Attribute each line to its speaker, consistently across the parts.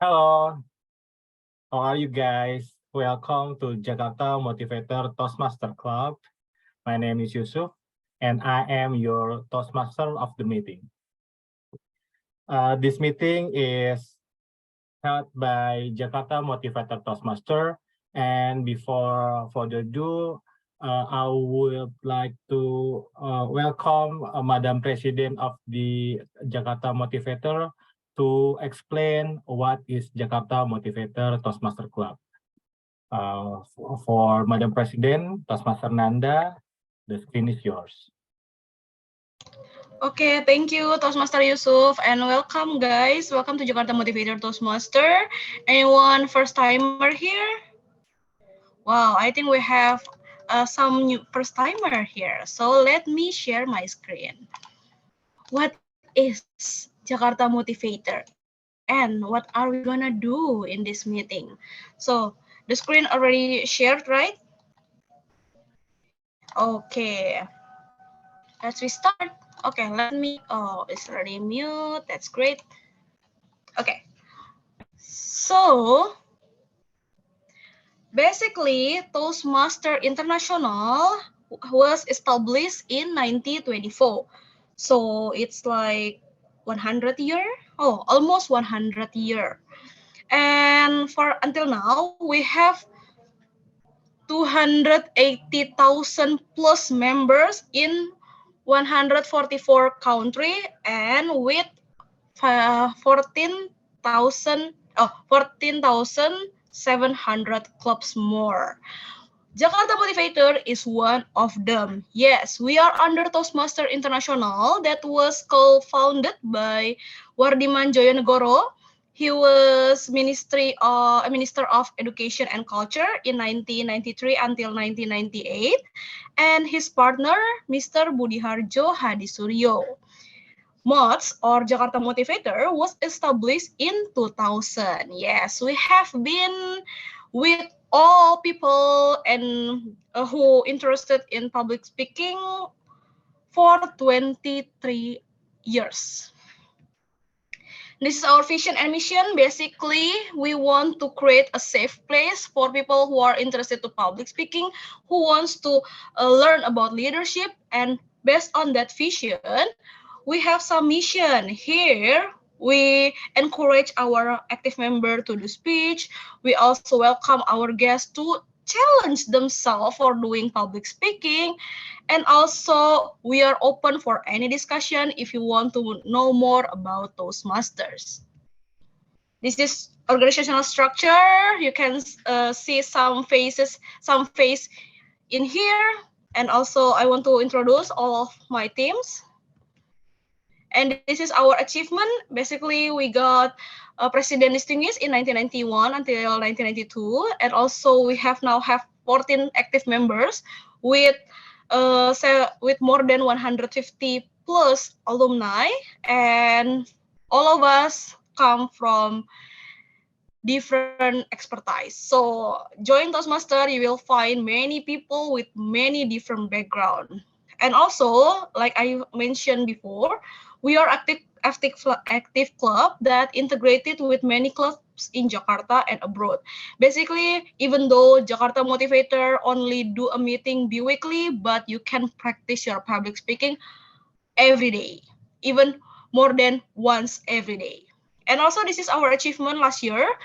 Speaker 1: Hello, how are you guys? Welcome to Jakarta Motivator Toastmaster Club. My name is Yusuf, and I am your Toastmaster of the meeting. This meeting is held by Jakarta Motivator Toastmaster, and before further ado, I would like to welcome Madam President of the Jakarta Motivator to explain what is Jakarta Motivator Toastmaster Club. For Madam President, Toastmaster Nanda, the screen is yours.
Speaker 2: Okay, thank you Toastmaster Yusuf and welcome guys. Welcome to Jakarta Motivator Toastmaster. Anyone first timer here? Wow, I think we have some new first timer here. So let me share my screen. What is Jakarta Motivator and what are we gonna do in this meeting? So the screen already shared, right? Okay, let's restart. Okay, let me, it's already mute, that's great. Okay, so basically Toastmaster International was established in 1924. So it's like 100 year, almost 100 year. And for until now, we have 280,000 plus members in 144 country and with 14,700 clubs more. Jakarta Motivator is one of them. Yes, we are under Toastmaster International that was co-founded by Wardiman Joyonegoro. He was Minister of Education and Culture in 1993 until 1998, and his partner, Mr. Budiharjo Hadisuryo. MOTS or Jakarta Motivator was established in 2000. Yes, we have been with all people and who interested in public speaking for 23 years. This is our vision and mission. Basically, we want to create a safe place for people who are interested to public speaking, who wants to learn about leadership, and based on that vision, we have some mission here. We encourage our active member to do speech. We also welcome our guests to challenge themselves for doing public speaking. And also, we are open for any discussion if you want to know more about Toastmasters. This is organizational structure. You can see some face in here. And also, I want to introduce all of my teams. And this is our achievement. Basically, we got President Distinguished in 1991 until 1992. And also, we now have 14 active members with more than 150 plus alumni. And all of us come from different expertise. So join Toastmaster, you will find many people with many different background. And also, like I mentioned before, we are active club that integrated with many clubs in Jakarta and abroad. Basically, even though Jakarta Motivator only do a meeting bi-weekly, but you can practice your public speaking every day, even more than once every day. And also, this is our achievement last year.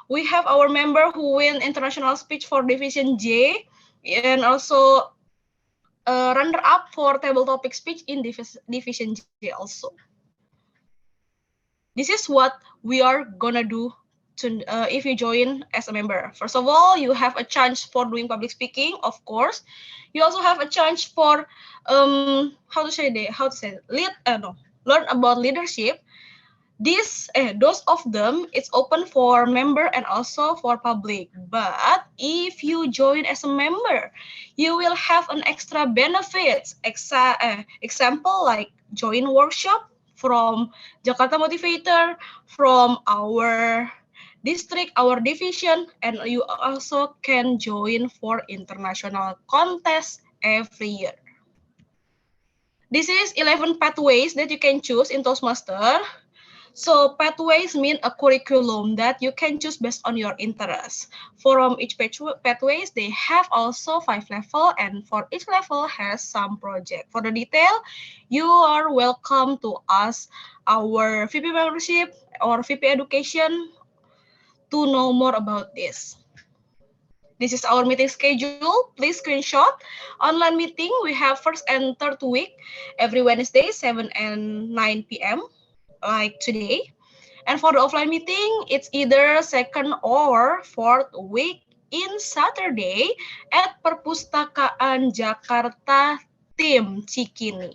Speaker 2: We have our member who win international speech for Division J, and also runner-up for table topic speech in Division J also. This is what we are gonna do if you join as a member. First of all, you have a chance for doing public speaking, of course. You also have a chance for learn about leadership. Those of them, it's open for member and also for public. But if you join as a member, you will have an extra benefits. Example like join workshop from Jakarta Motivator, from our district, our division, and you also can join for international contests every year. This is 11 pathways that you can choose in Toastmaster. So pathways mean a curriculum that you can choose based on your interests. From each pathways, they have also 5 levels, and for each level has some project. For the detail, you are welcome to ask our VP membership or VP education to know more about this. This is our meeting schedule. Please screenshot. Online meeting, we have first and third week every Wednesday, 7 and 9 p.m. like today. And for the offline meeting, it's either second or fourth week in Saturday at Perpustakaan Jakarta Tim Cikini.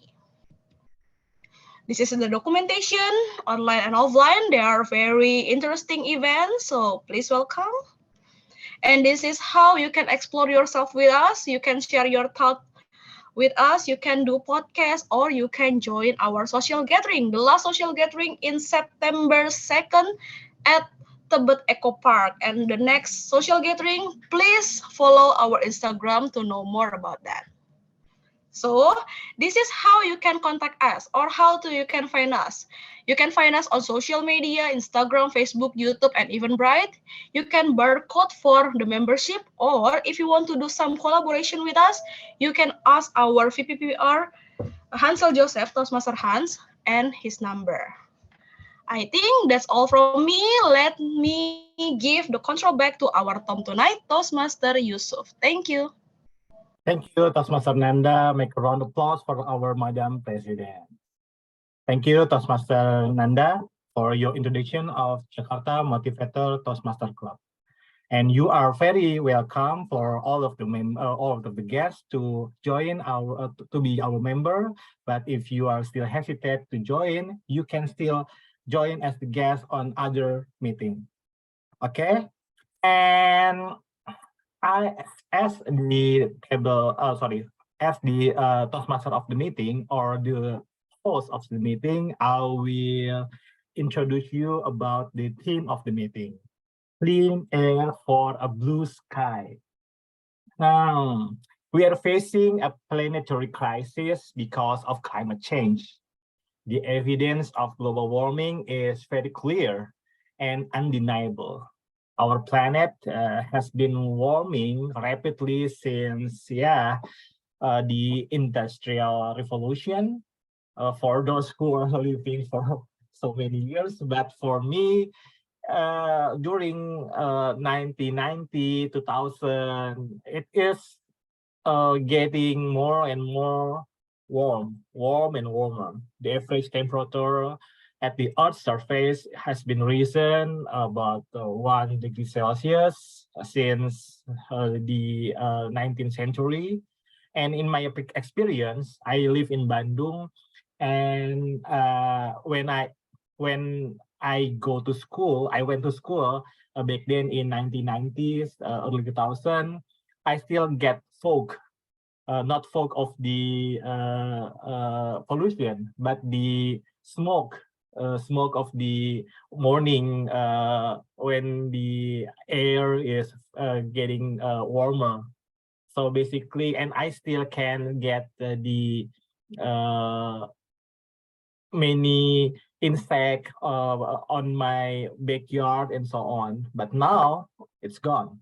Speaker 2: This is the documentation, online and offline. They are very interesting events, so please welcome. And this is how you can explore yourself with us. You can share your thoughts with us. You can do podcast or you can join our social gathering. The last social gathering in September 2nd at Tebet Eco Park. And the next social gathering, please follow our Instagram to know more about that. So this is how you can contact us or you can find us. You can find us on social media, Instagram, Facebook, YouTube, and even Bright. You can barcode for the membership, or if you want to do some collaboration with us, you can ask our VPPR, Hansel Joseph, Toastmaster Hans, and his number. I think that's all from me. Let me give the control back to our Tom tonight, Toastmaster Yusuf. Thank you.
Speaker 1: Thank you, Toastmaster Nanda. Make a round of applause for our Madam President. Thank you, Toastmaster Nanda, for your introduction of Jakarta Motivator Toastmaster Club. And you are very welcome for all of the guests to join to be our member. But if you are still hesitant to join, you can still join as the guest on other meeting. Okay, and I as the Toastmaster of the meeting or the host of the meeting, I will introduce you about the theme of the meeting. Clean air for a blue sky. Now, we are facing a planetary crisis because of climate change. The evidence of global warming is very clear and undeniable. Our planet has been warming rapidly since, the Industrial Revolution. For those who are living for so many years, but for me, during 1990, 2000, it is getting more and more warm and warmer. The average temperature at the Earth's surface has been risen about 1 degree Celsius since the 19th century. And in my experience, I live in Bandung, and when I went to school back then in 1990s, early 2000. I still get fog, not fog of the pollution, but the smoke of the morning when the air is getting warmer. So basically, and I still can get the many insect on my backyard and so on, but now it's gone.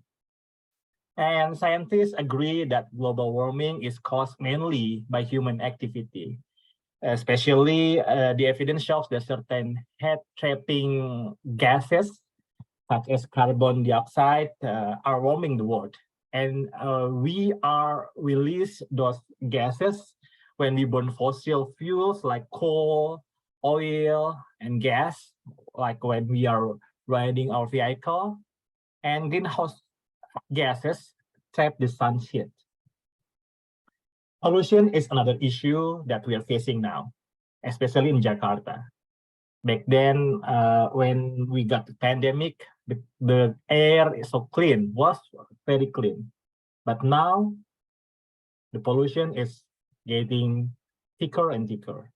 Speaker 1: And scientists agree that global warming is caused mainly by human activity. Especially, the evidence shows that certain heat-trapping gases, such as carbon dioxide, are warming the world. And we release those gases when we burn fossil fuels like coal, oil, and gas, like when we are riding our vehicle. And greenhouse gases trap the sun's heat. Pollution is another issue that we are facing now, especially in Jakarta. Back then, when we got the pandemic, the air is so clean, was very clean. But now, the pollution is getting thicker and thicker.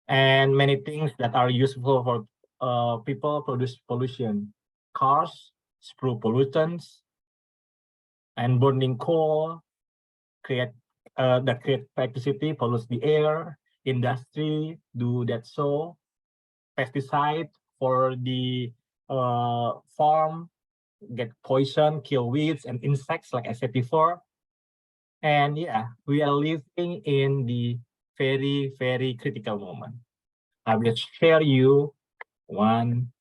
Speaker 1: And many things that are useful for people produce pollution. Cars spew pollutants, and burning coal that create electricity, pollutes the air. Industry do that so. pesticide for the farm, get poison, kill weeds and insects, like I said before. And yeah, we are living in the very, very critical moment. I will share you one.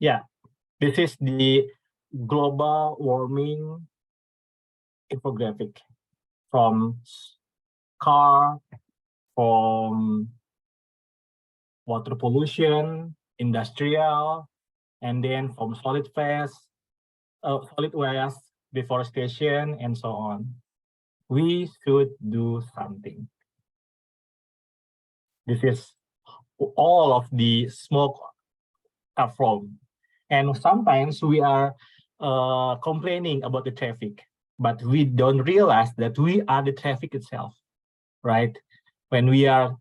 Speaker 1: Yeah, this is the global warming infographic from car, from water pollution, industrial, and then from solid waste, deforestation, and so on. We should do something. This is all of the smoke are from. And sometimes we are complaining about the traffic, but we don't realize that we are the traffic itself, right? When we are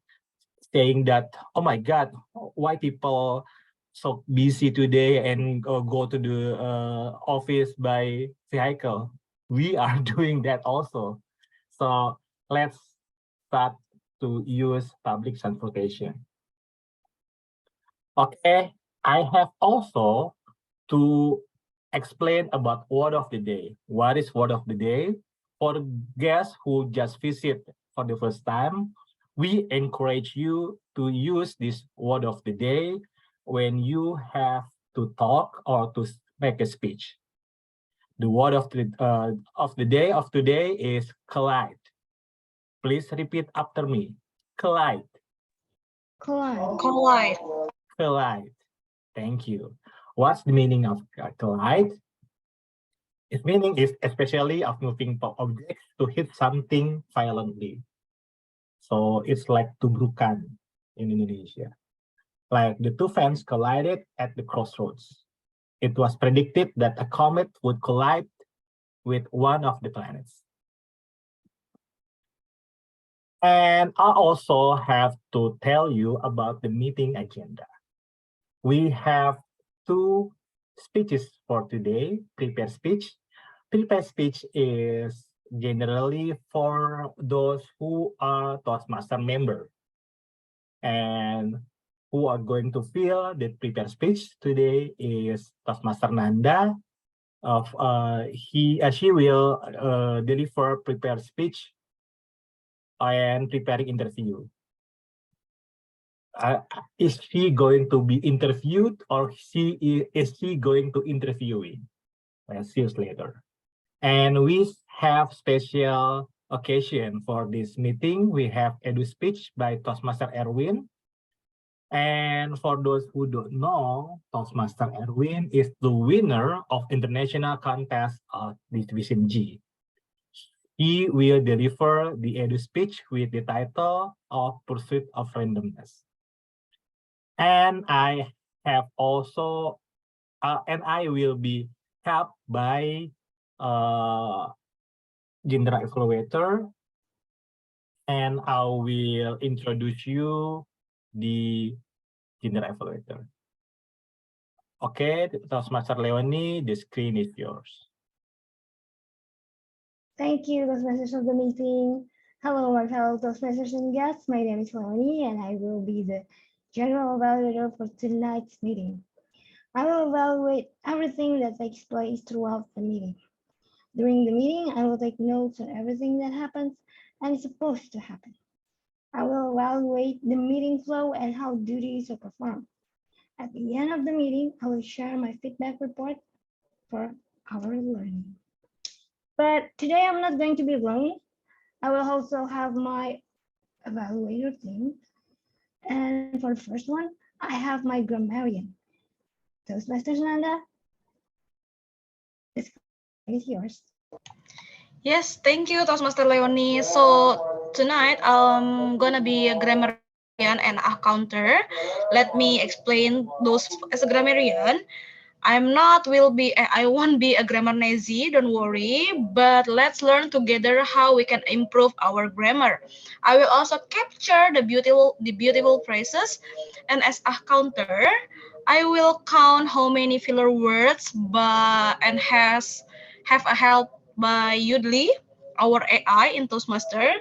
Speaker 1: saying that, oh my God, why people so busy today and go to the office by vehicle? We are doing that also. So let's start to use public transportation. Okay, I have also to explain about word of the day. What is word of the day? For guests who just visit for the first time, we encourage you to use this word of the day when you have to talk or to make a speech. The word of the day of today is collide. Please repeat after me. Collide.
Speaker 2: Collide. Collide.
Speaker 1: Collide. Thank you. What's the meaning of collide? Its meaning is especially of moving objects to hit something violently. So it's like tubrukan in Indonesia. Like the two fans collided at the crossroads. It was predicted that a comet would collide with one of the planets. And I also have to tell you about the meeting agenda. We have two speeches for today, prepared speech. Prepared speech is generally for those who are Toastmaster member and who are going to fill the prepared speech today is Toastmaster Nanda. She will deliver prepared speech and preparing interview. Is she going to be interviewed or is she going to interviewing? Let's see you later. And we have special occasion for this meeting. We have edu speech by Toastmaster Erwin. And for those who don't know, Toastmaster Erwin is the winner of international contest of Division G. He will deliver the edu speech with the title of Pursuit of Randomness. And I have also, and I will be helped by General Evaluator, and I will introduce you the General Evaluator. Okay, Toastmaster Leonie, the screen is yours.
Speaker 3: Thank you, Toastmasters of the meeting. Hello, my fellow Toastmasters and guests. My name is Leonie, and I will be the General Evaluator for tonight's meeting. I will evaluate everything that takes place throughout the meeting. During the meeting, I will take notes on everything that happens and is supposed to happen. I will evaluate the meeting flow and how duties are performed. At the end of the meeting, I will share my feedback report for our learning. But today I'm not going to be alone. I will also have my evaluator team. And for the first one, I have my grammarian. Toastmasters Nanda, this is yours.
Speaker 2: Yes, thank you, Toastmaster Leonie. So tonight I'm gonna be a grammarian and a counter. Let me explain those as a grammarian. I won't be a grammar Nazi, don't worry, but let's learn together how we can improve our grammar. I will also capture the beautiful phrases, and as a counter, I will count how many filler words and have a help by Yudli. our AI in Toastmaster,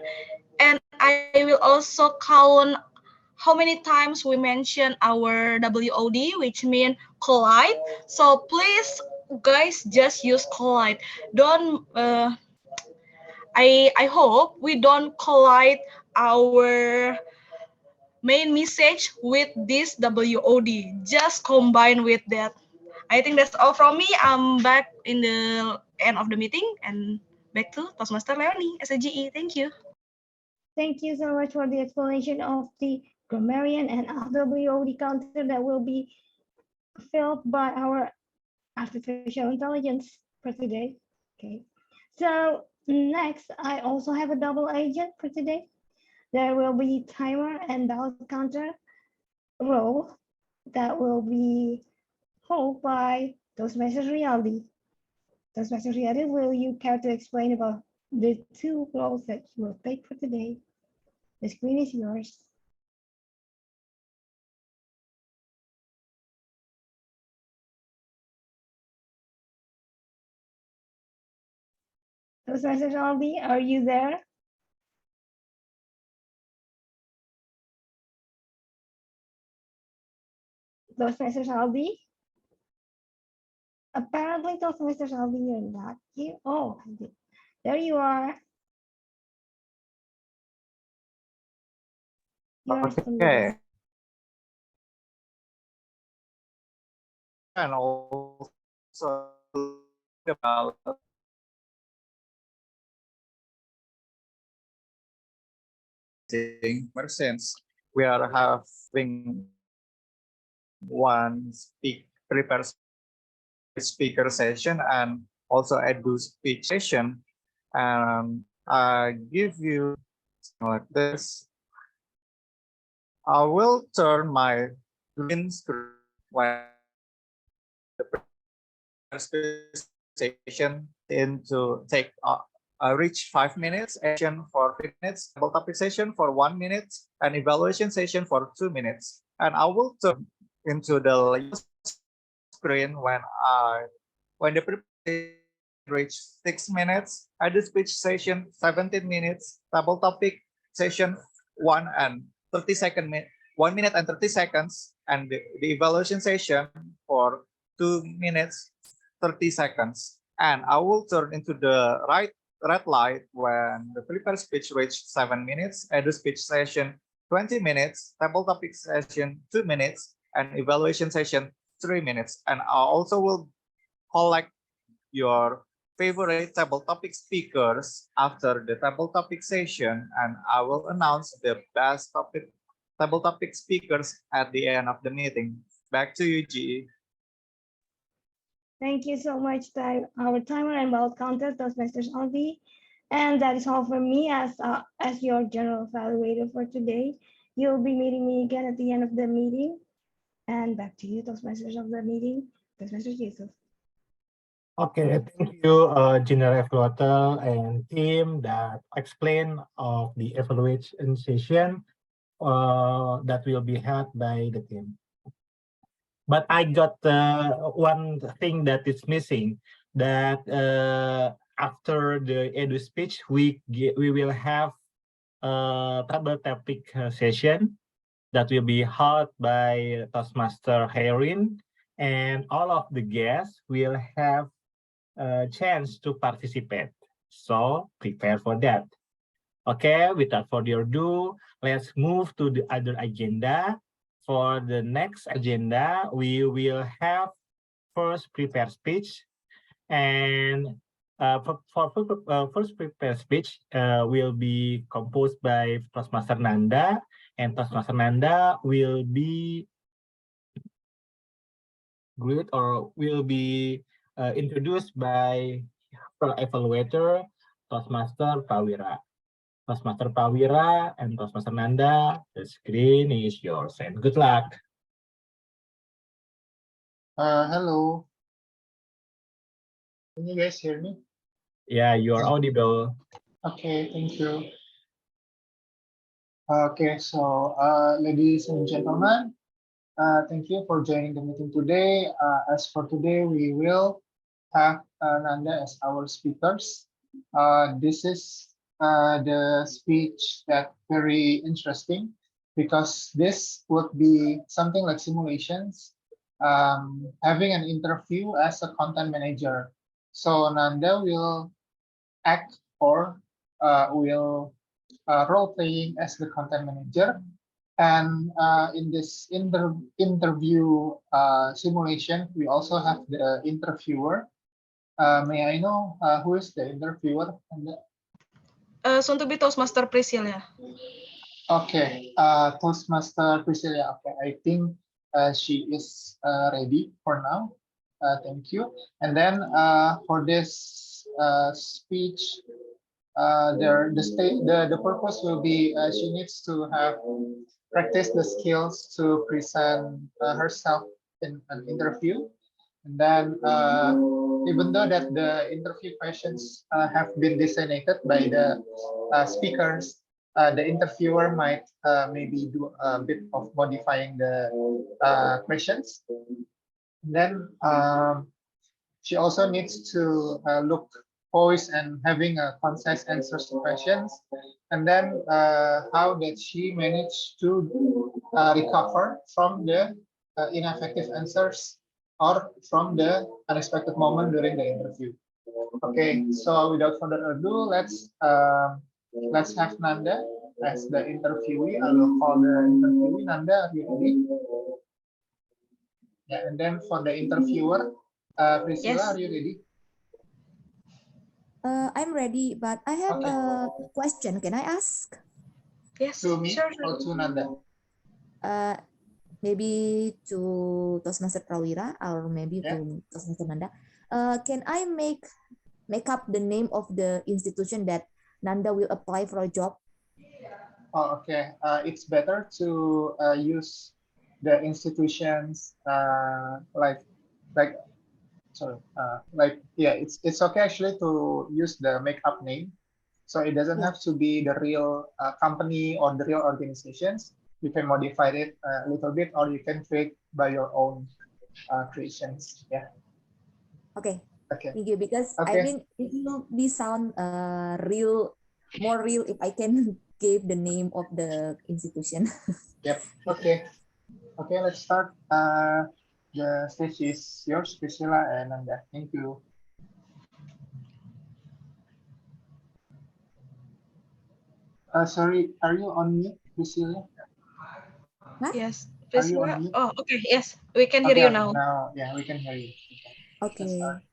Speaker 2: and I will also count how many times we mention our WOD, which mean collide. So please, guys, just use collide. Don't. I hope we don't collide our main message with this WOD. Just combine with that. I think that's all from me. I'm back in the end of the meeting and back to Toastmaster Leonie as a GE. Thank you.
Speaker 3: Thank you so much for the explanation of the grammarian and RWOD counter that will be filled by our artificial intelligence for today. Okay. So next, I also have a double agent for today. There will be timer and ballot counter role that will be held by Toastmasters Reality. Toastmasters Reality, will you care to explain about the two roles that you will take for today? The screen is yours. Toastmasters Reality, are you there? Toastmasters Aldi? Apparently, Toastmasters Aldi, you're not here. Oh, there you are. You are still
Speaker 4: Okay.
Speaker 3: there.
Speaker 4: And also about since we are having one prepare speaker session and also a do speech session, and I give you like this. I will turn my green screen when the session into take reach 5 minutes, session for 5 minutes, double topic session for 1 minute, and evaluation session for 2 minutes. And I will turn into the screen when the presentation reach 6 minutes, and the speech session 17 minutes, double topic session 1 and 30 second 1 minute and 30 seconds, and the evaluation session for 2 minutes 30 seconds. And I will turn into the red light when the prepare speech reach 7 minutes, and the speech session 20 minutes, table topic session 2 minutes, and evaluation session 3 minutes. And I also will collect your favorite table topic speakers after the table topic session, and I will announce the best table topic speakers at the end of the meeting. Back to you, GE.
Speaker 3: Thank you so much, our timer and ballot counter, Toastmasters Aldi. And that is all from me as your general evaluator for today. You'll be meeting me again at the end of the meeting. And back to you, Toastmasters of the meeting, Toastmasters Yusuf.
Speaker 1: Okay, thank you, General Evaluator and team that explain of the evaluation session that will be held by the team. But I got one thing that is missing, that after the edu speech, we will have a table topic session that will be held by Toastmaster Herin, and all of the guests will have a chance to participate. So prepare for that. Okay, without further ado, let's move to the other agenda. For the next agenda, we will have first prepare speech, and for first prepare speech will be composed by Toastmaster Nanda, and Toastmaster Nanda will be great or will be introduced by evaluator Toastmaster Prawira. Toastmaster Prawira and Toastmaster Nanda, the screen is yours, and good luck.
Speaker 5: Hello. Can you guys hear me?
Speaker 1: Yeah, you are audible.
Speaker 5: Okay, thank you. Okay, so ladies and gentlemen, thank you for joining the meeting today. As for today, we will have Nanda as our speakers. This is the speech that very interesting because this would be something like simulations, having an interview as a content manager. So Nanda will act or will role playing as the content manager. And in this interview simulation, we also have the interviewer. May I know who is the interviewer?
Speaker 2: Soon to be Toastmaster Priscilla.
Speaker 5: Okay, Toastmaster Priscilla. Okay, I think she is ready for now. Thank you. And then for this speech, the purpose will be she needs to have practice the skills to present herself in an interview. And then even though that the interview questions have been designated by the speakers, the interviewer might maybe do a bit of modifying the questions. And then she also needs to look poised and having a concise answers to questions. And then how did she manage to recover from the ineffective answers or from the unexpected moment during the interview. Okay, so without further ado, let's have Nanda as the interviewee. I will call the interviewee. Nanda, are you ready? Yeah, and then for the interviewer, Priscilla,
Speaker 2: Yes.
Speaker 5: are you ready?
Speaker 6: I'm ready, but I have
Speaker 5: Okay.
Speaker 6: a question. Can I ask?
Speaker 2: Yes,
Speaker 5: To me
Speaker 2: sure.
Speaker 5: or to Nanda?
Speaker 6: Maybe to Toastmaster Prawira or maybe
Speaker 5: Yeah.
Speaker 6: to Toastmaster Nanda. Can I make up the name of the institution that Nanda will apply for a job?
Speaker 5: Oh, okay. It's better to use the institutions it's okay actually to use the make-up name. So it doesn't
Speaker 6: Yeah.
Speaker 5: have to be the real company or the real organizations. You can modify it a little bit, or you can create by your own creations. Yeah.
Speaker 6: Okay.
Speaker 5: Okay.
Speaker 6: Thank you. Because
Speaker 5: Okay.
Speaker 6: I mean, it will be sound more real if I can give the name of the institution.
Speaker 5: Yep. Okay. Okay. Let's start. The stage is yours, Priscilla and Nanda. Thank you. Sorry, are you on mute, Priscilla?
Speaker 2: Yes,
Speaker 5: Are you
Speaker 2: Priscilla.
Speaker 5: on mute?
Speaker 2: Oh, okay. Yes, we can hear
Speaker 5: Okay,
Speaker 2: you
Speaker 5: okay,
Speaker 2: now.
Speaker 5: now, yeah, we can hear you. Let's
Speaker 6: Okay.
Speaker 5: start.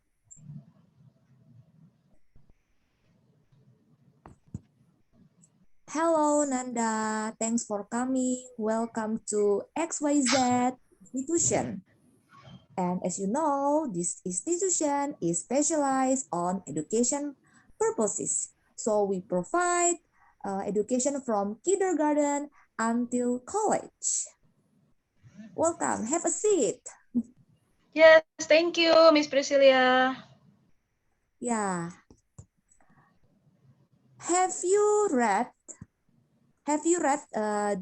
Speaker 6: Hello, Nanda. Thanks for coming. Welcome to XYZ Institution. And as you know, this institution is specialized on education purposes. So we provide education from kindergarten until college. Welcome. Have a seat.
Speaker 2: Yes, thank you, Miss Priscilla.
Speaker 6: Yeah. Have you read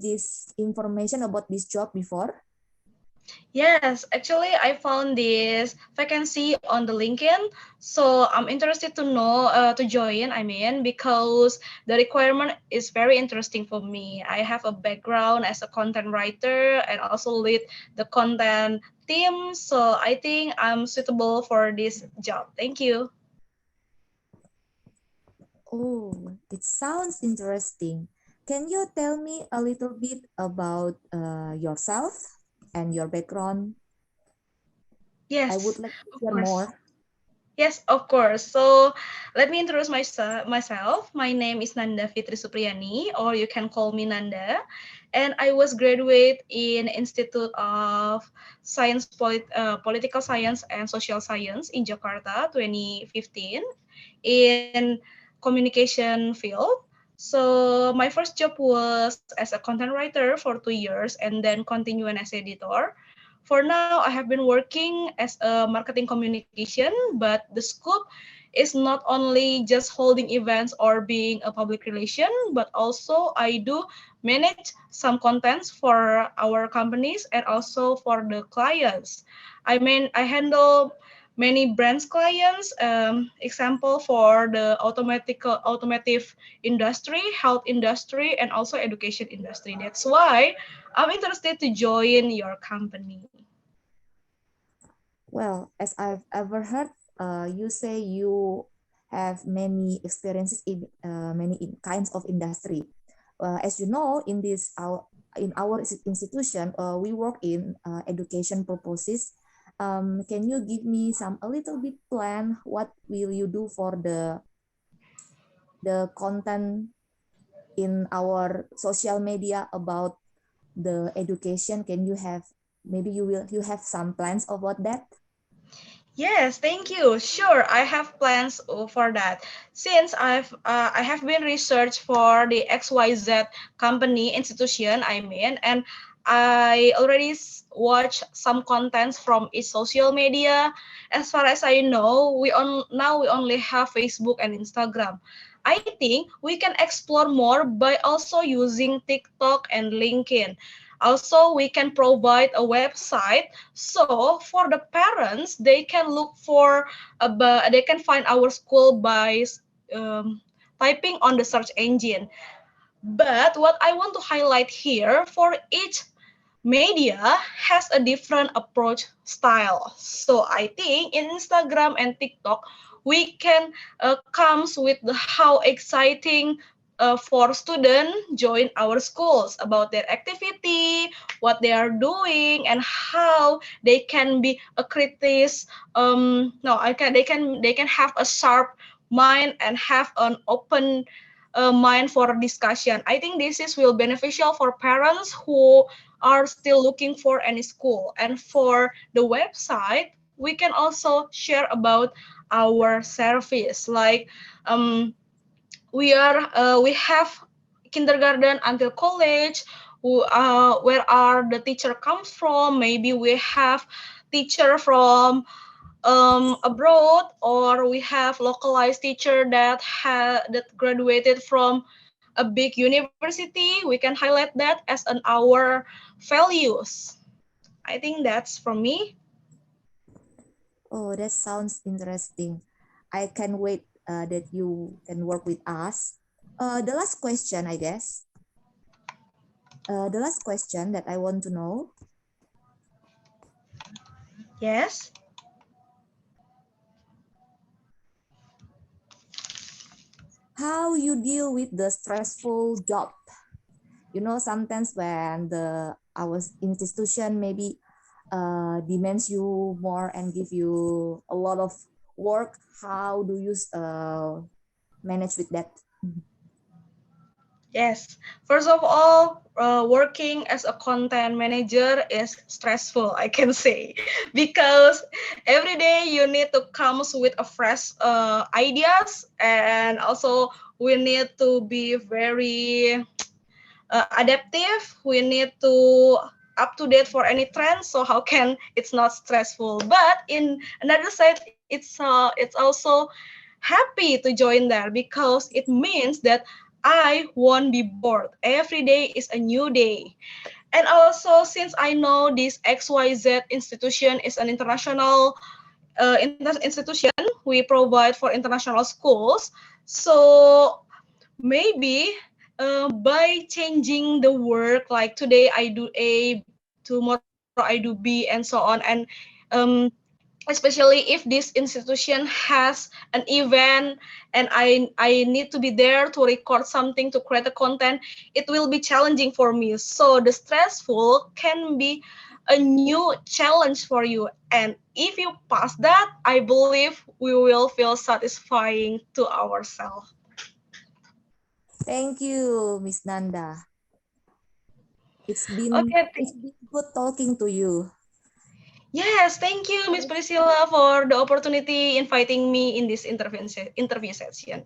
Speaker 6: this information about this job before?
Speaker 2: Yes, actually, I found this vacancy on the LinkedIn, so I'm interested to know to join. I mean, because the requirement is very interesting for me. I have a background as a content writer and also lead the content team, so I think I'm suitable for this job. Thank you.
Speaker 6: Oh, it sounds interesting. Can you tell me a little bit about yourself and your background?
Speaker 2: Yes,
Speaker 6: I would like to
Speaker 2: of
Speaker 6: hear
Speaker 2: course.
Speaker 6: more.
Speaker 2: Yes, of course. So let me introduce myself. My name is Nanda Fitri Supriyani, or you can call me Nanda. And I was graduate in Institute of Political Science and Social Science in Jakarta 2015 in communication field. So my first job was as a content writer for 2 years and then continue as editor. For now, I have been working as a marketing communication, but the scope is not only just holding events or being a public relation, but also I do manage some contents for our companies and also for the clients. I mean, I handle many brands clients. Example for the automotive industry, health industry, and also education industry. That's why I'm interested to join your company.
Speaker 6: Well, as I've ever heard, you say you have many experiences in kinds of industry. As you know, in our institution, we work in education purposes. Can you give me a little bit plan? What will you do for the content in our social media about the education? Can you have you have some plans about that?
Speaker 2: Yes, thank you. Sure, I have plans for that. Since I have been research for the XYZ company institution, I mean, and I already watch some contents from its social media. As far as I know, now we only have Facebook and Instagram. I think we can explore more by also using TikTok and LinkedIn. Also, we can provide a website so for the parents, they can look for, they can find our school by typing on the search engine. But what I want to highlight here, for each media has a different approach style. So I think in Instagram and TikTok, we can comes with how exciting for students join our schools about their activity, what they are doing, and how they can be a critic. No, they can have a sharp mind and have an open mind for discussion. I think this is will beneficial for parents who are still looking for any school. And for the website, we can also share about our service. Like we have kindergarten until college. Where are the teacher comes from? Maybe we have teacher from abroad, or we have localized teacher that graduated from a big university. We can highlight that as an our values. I think that's from me.
Speaker 6: Oh, that sounds interesting. I can wait that you can work with us. The last question, I guess. The last question that I want to know.
Speaker 2: Yes.
Speaker 6: How you deal with the stressful job? You know, sometimes when our institution maybe demands you more and give you a lot of work, how do you manage with that?
Speaker 2: Yes. First of all, working as a content manager is stressful, I can say, because every day you need to come with a fresh ideas, and also we need to be very adaptive. We need to up to date for any trends. So how can it's not stressful? But in another side, it's also happy to join there because it means that I won't be bored. Every day is a new day. And also, since I know this XYZ institution is an international institution, we provide for international schools. So maybe by changing the work, like today I do A, tomorrow I do B, and so on. And um, especially if this institution has an event and I need to be there to record something, to create a content, it will be challenging for me. So the stressful can be a new challenge for you. And if you pass that, I believe we will feel satisfying to ourselves.
Speaker 6: Thank you, Miss Nanda.
Speaker 2: Okay,
Speaker 6: It's been good talking to you.
Speaker 2: yes, thank you, Miss Priscilla, for the opportunity inviting me in this interview session.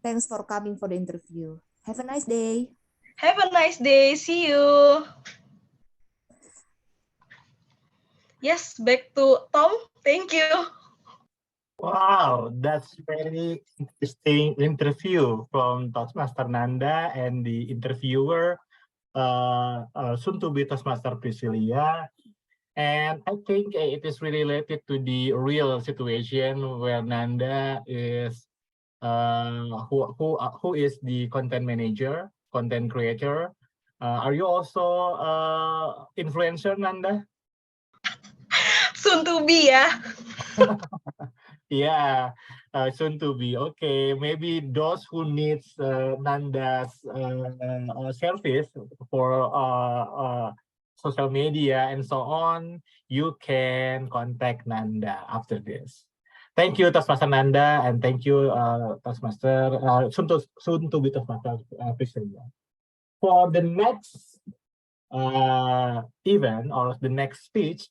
Speaker 6: Thanks for coming for the interview. Have a nice day.
Speaker 2: Have a nice day. See you. Yes, back to Tom. Thank you.
Speaker 1: Wow, that's very interesting interview from Toastmaster Nanda and the interviewer, soon to be Toastmaster Priscilia. And I think it is related to the real situation where Nanda is who is the content manager, content creator. Are you also influencer, Nanda?
Speaker 2: Soon to be ya.
Speaker 1: Yeah, soon to be. Okay, maybe those who needs Nanda's service for social media and so on, you can contact Nanda after this. Thank you, Toastmaster Nanda, and thank you, Toastmaster soon to be Toastmaster Priscilla. For the next event or the next speech,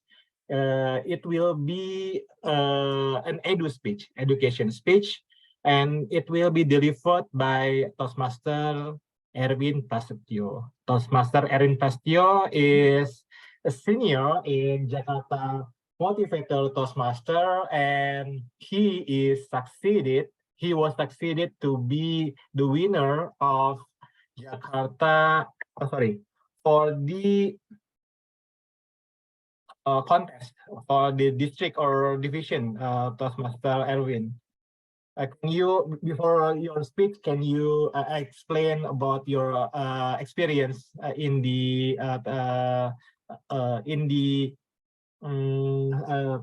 Speaker 1: it will be an education speech, and it will be delivered by Toastmaster Erwin Prasetyo. Toastmaster Erwin Prasetyo is a senior in Jakarta Motivator Toastmaster, and he was succeeded to be the winner of Jakarta, for the contest for the district or division, Toastmaster Erwin. Can you, before your speech, can you explain about your experience in the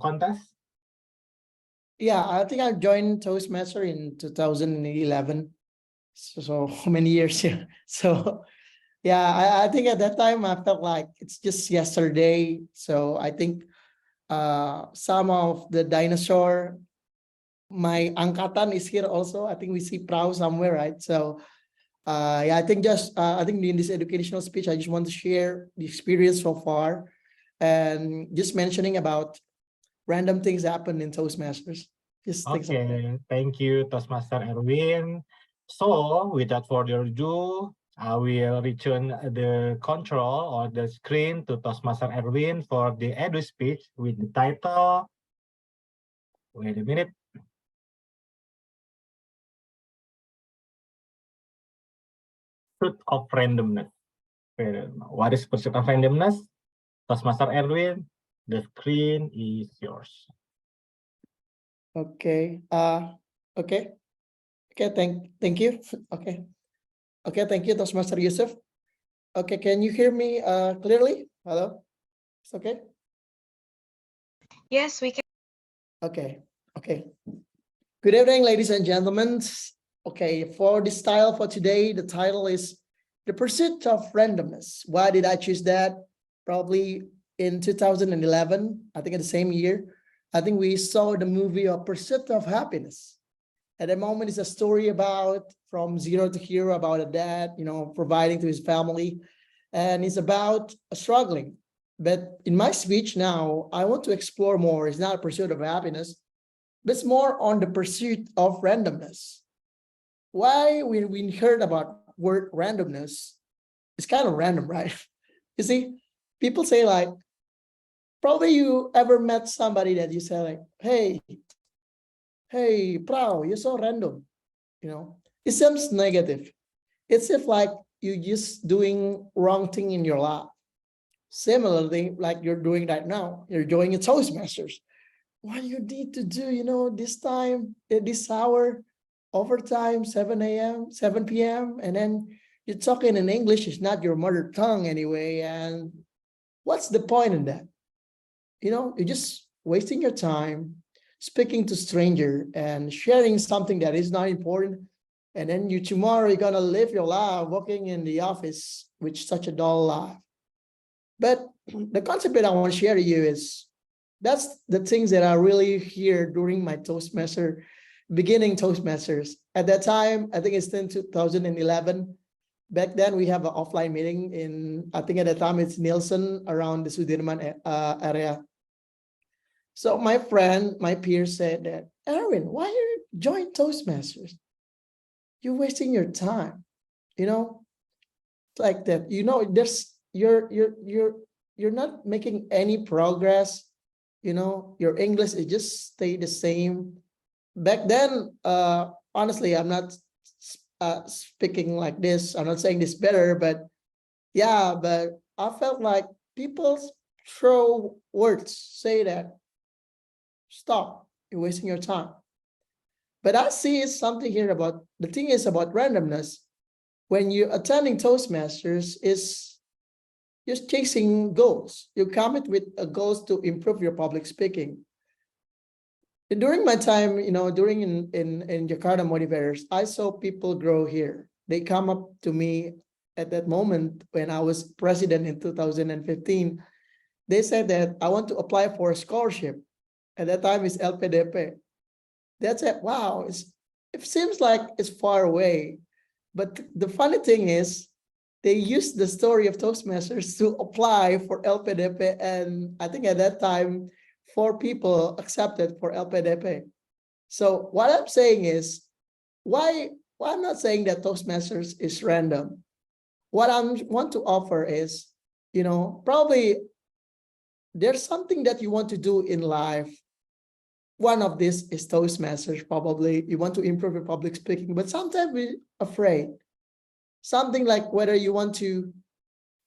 Speaker 1: contest?
Speaker 7: Yeah, I think I joined Toastmaster in 2011. So how many years here? So yeah, I think at that time I felt like it's just yesterday. So I think some of the dinosaur, my angkatan is here also. I think we see Prau somewhere, right? So yeah, I think in this educational speech, I just want to share the experience so far and just mentioning about random things happen in Toastmasters. Just things like that.
Speaker 1: Okay, thank you, Toastmaster Erwin. So, without further ado, I will return the control or the screen to Toastmaster Erwin for the edu speech with the title. Wait a minute. Pursuit of randomness. What is pursuit of randomness? Toastmaster Erwin, the screen is yours.
Speaker 7: Okay. Okay. Okay. Thank you. Okay. Okay. Thank you, Toastmaster Yusuf. Okay. Can you hear me clearly? Hello. It's okay.
Speaker 2: Yes, we can.
Speaker 7: Okay. Okay. Good evening, ladies and gentlemen. Okay. For the style for today, the title is The Pursuit of Randomness. Why did I choose that? Probably in 2011, I think in the same year, I think we saw the movie of Pursuit of Happiness. At the moment, it's a story about from zero to hero about a dad, providing to his family, and it's about struggling. But in my speech now, I want to explore more. It's not a pursuit of happiness, but it's more on the pursuit of randomness. Why we heard about word randomness, it's kind of random, right? You see, people say like, probably you ever met somebody that you say like, hey, Prao, you're so random. It seems negative. It's if like you just doing wrong thing in your life. Similarly, like you're doing right now, you're joining a Toastmasters. What you need to do, this time, at this hour, overtime, 7 a.m., 7 p.m., and then you're talking in English, it's not your mother tongue anyway. And what's the point in that? You're just wasting your time speaking to stranger and sharing something that is not important. And then tomorrow you're gonna live your life working in the office with such a dull life. But the concept that I want to share to you is that's the things that I really hear during my beginning Toastmasters. At that time, I think it's in 2011. Back then, we have an offline meeting I think at the time it's Nielsen around the Sudirman area. So my peer said that, Erwin, why you join Toastmasters? You're wasting your time, like that. There's you're not making any progress. Your English is just stay the same. Back then, honestly, I'm not speaking like this. I'm not saying this better, but yeah, but I felt like people throw words, say that, stop, you're wasting your time. But I see something here about, the thing is about randomness. When you're attending Toastmasters, is you're chasing goals. You come with a goals to improve your public speaking. And during my time, during in Jakarta Motivators, I saw people grow here. They come up to me at that moment when I was president in 2015. They said that I want to apply for a scholarship. At that time, it's LPDP. That's it. Wow, it seems like it's far away. But the funny thing is, they used the story of Toastmasters to apply for LPDP. And I think at that time, 4 people accepted for LPDP. So what I'm saying is, why I'm not saying that Toastmasters is random. What I want to offer is, probably there's something that you want to do in life. One of this is Toastmasters, probably you want to improve your public speaking, but sometimes we're afraid. Something like whether you want to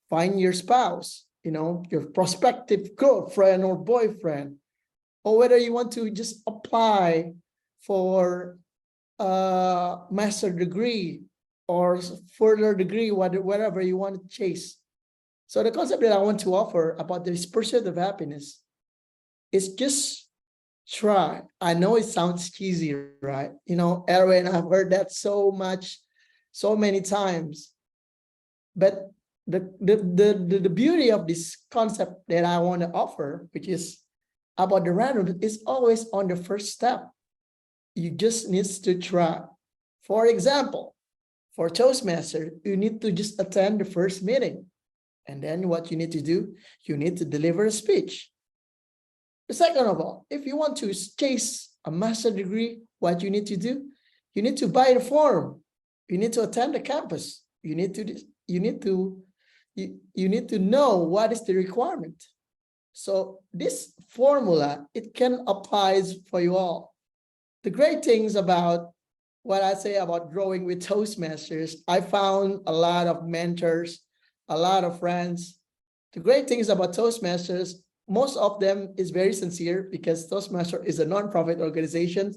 Speaker 7: find your spouse, your prospective girlfriend or boyfriend, or whether you want to just apply for a master degree or further degree, whatever you want to chase. So the concept that I want to offer about this pursuit of happiness is just try. I know it sounds cheesy, right? Erwin, I've heard that so many times. But the beauty of this concept that I want to offer, which is about the random, is always on the first step. You just need to try. For example, for Toastmaster, you need to just attend the first meeting. And then what you need to do, you need to deliver a speech. Second of all, if you want to chase a master degree, what you need to do, you need to buy the form. You need to attend the campus. You need to know what is the requirement. So this formula, it can apply for you all. The great things about what I say about growing with Toastmasters, I found a lot of mentors, a lot of friends. The great things about Toastmasters, most of them is very sincere because Toastmaster is a non-profit organization.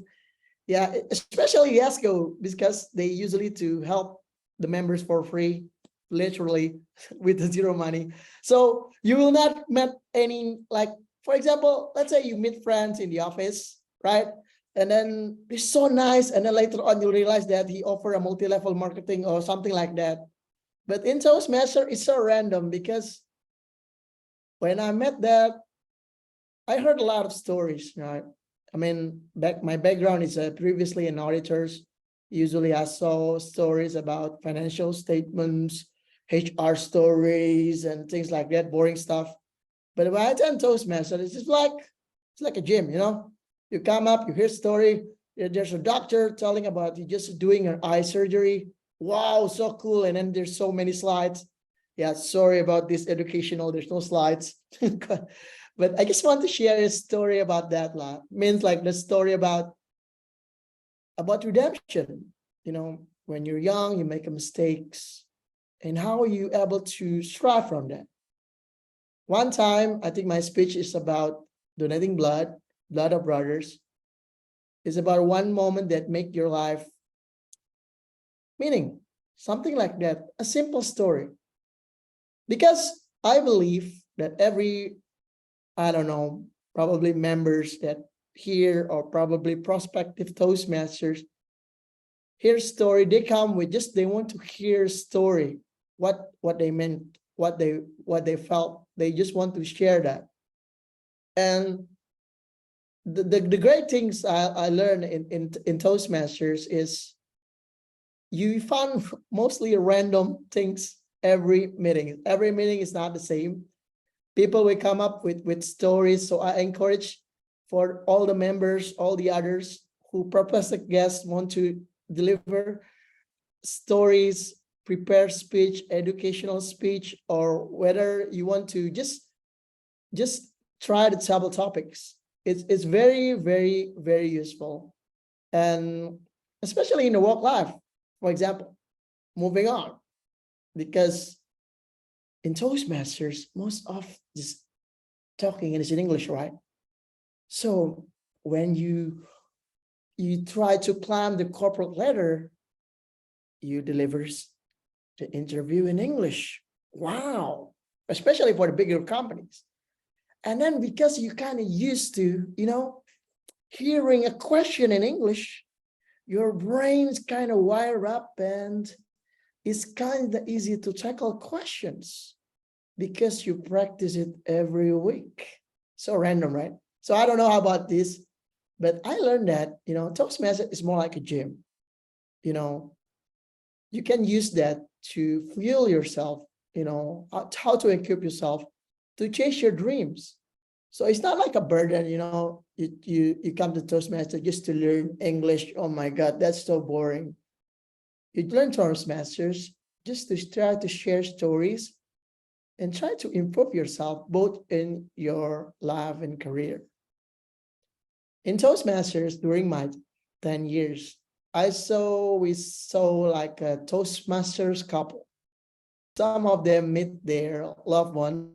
Speaker 7: Yeah, especially YESCO, because they usually to help the members for free, literally with the zero money. So you will not meet any, like, for example, let's say you meet friends in the office, right? And then it's so nice. And then later on, you realize that he offer a multi-level marketing or something like that. But in Toastmaster, it's so random because when I met that, I heard a lot of stories, right? I mean, my background is previously in auditors. Usually I saw stories about financial statements, HR stories, and things like that, boring stuff. But when I attend Toastmaster, it's like a gym, You come up, you hear story. There's a doctor telling about you just doing an eye surgery. Wow, so cool. And then there's so many slides. Yeah, sorry about this educational, there's no slides. But I just want to share a story about that. Means like the story about redemption. When you're young, you make mistakes. And how are you able to strive from that? One time, I think my speech is about donating blood of brothers. It's about one moment that make your life meaning, something like that, a simple story. Because I believe that every, I don't know, probably members that here or probably prospective Toastmasters hear story, they come with just, they want to hear story, what they meant, what they felt. They just want to share that. And the great things I learned in Toastmasters is you found mostly random things every meeting. Every meeting is not the same. People will come up with stories. So I encourage for all the members, all the others who prospective guests want to deliver stories, prepare speech, educational speech, or whether you want to just try the table topics. It's very, very, very useful. And especially in the work life, for example, moving on, because in Toastmasters, most of this talking and it's in English, right? So when you try to plan the corporate letter, you delivers the interview in English. Wow, especially for the bigger companies. And then because you kind of used to, hearing a question in English, your brain's kind of wire up and it's kind of easy to tackle questions because you practice it every week. So random, right? So I don't know how about this, but I learned that, Toastmaster is more like a gym. You can use that to fuel yourself, how to equip yourself to chase your dreams. So it's not like a burden, you come to Toastmaster just to learn English. Oh my God, that's so boring. You learn Toastmasters just to try to share stories and try to improve yourself both in your life and career. In Toastmasters, during my 10 years, we saw like a Toastmasters couple. Some of them meet their loved ones,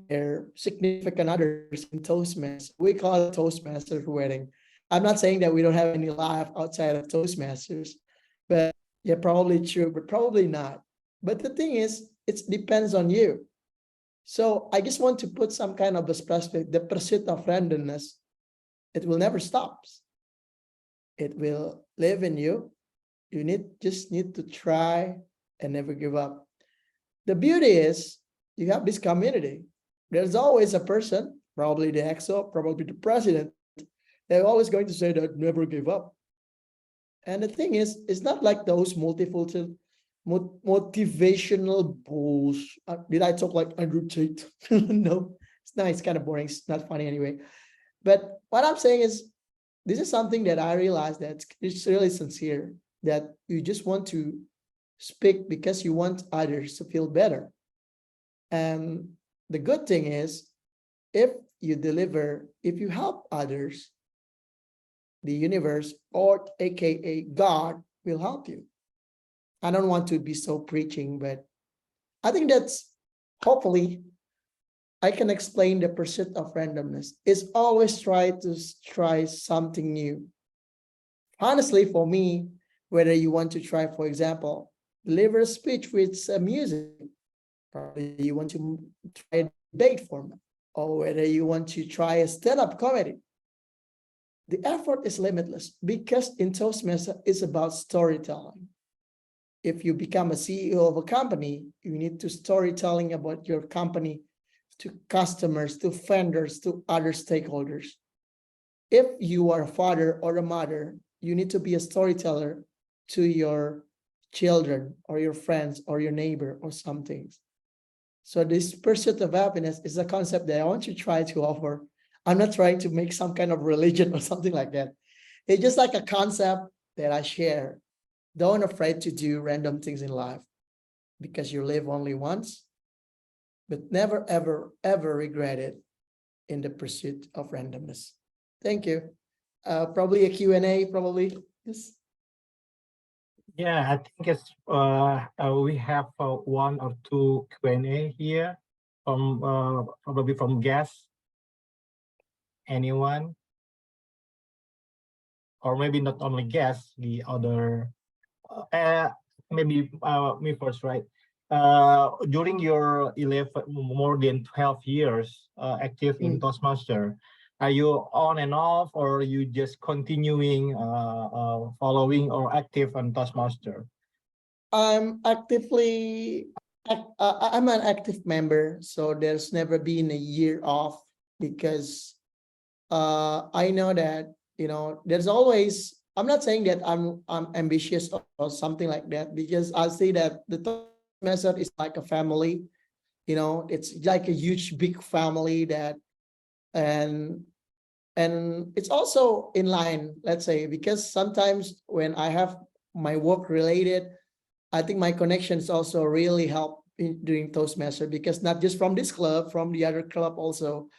Speaker 7: their significant others in Toastmasters. We call it Toastmasters wedding. I'm not saying that we don't have any life outside of Toastmasters, but yeah, probably true, but probably not. But the thing is, it depends on you. So I just want to put some kind of a perspective. The pursuit of randomness, it will never stop. It will live in you. You just need to try and never give up. The beauty is you have this community. There's always a person, probably the EXO, probably the president. They're always going to say that never give up. And the thing is, it's not like those motivational bulls. Did I talk like Andrew Tate? No, it's not. It's kind of boring. It's not funny anyway. But what I'm saying is, this is something that I realized that it's really sincere, that you just want to speak because you want others to feel better. And the good thing is, if you help others, the universe, or AKA God, will help you. I don't want to be so preaching, but I think that's hopefully I can explain the pursuit of randomness. It's always try something new. Honestly, for me, whether you want to try, for example, deliver a speech with music, or you want to try a debate format, or whether you want to try a stand-up comedy, the effort is limitless because in Toastmasters, it's about storytelling. If you become a CEO of a company, you need to storytelling about your company to customers, to vendors, to other stakeholders. If you are a father or a mother, you need to be a storyteller to your children or your friends or your neighbor or something. So this pursuit of happiness is a concept that I want to try to offer. I'm not trying to make some kind of religion or something like that. It's just like a concept that I share. Don't afraid to do random things in life because you live only once, but never, ever, ever regret it in the pursuit of randomness. Thank you. Probably a Q&A, probably. Yes.
Speaker 1: Yeah, I think it's we have one or two Q&A here from probably from guests. Anyone? Or maybe not only guests, the other, maybe me first, right? During your more than 12 years active in Toastmaster, are you on and off, or are you just continuing following or active on Toastmaster?
Speaker 7: I'm an active member, so there's never been a year off because I know that, there's always, I'm not saying that I'm ambitious or something like that, because I see that the Toastmaster is like a family, it's like a huge, big family and it's also in line, let's say, because sometimes when I have my work related, I think my connections also really help during Toastmaster, because not just from this club, from the other club also.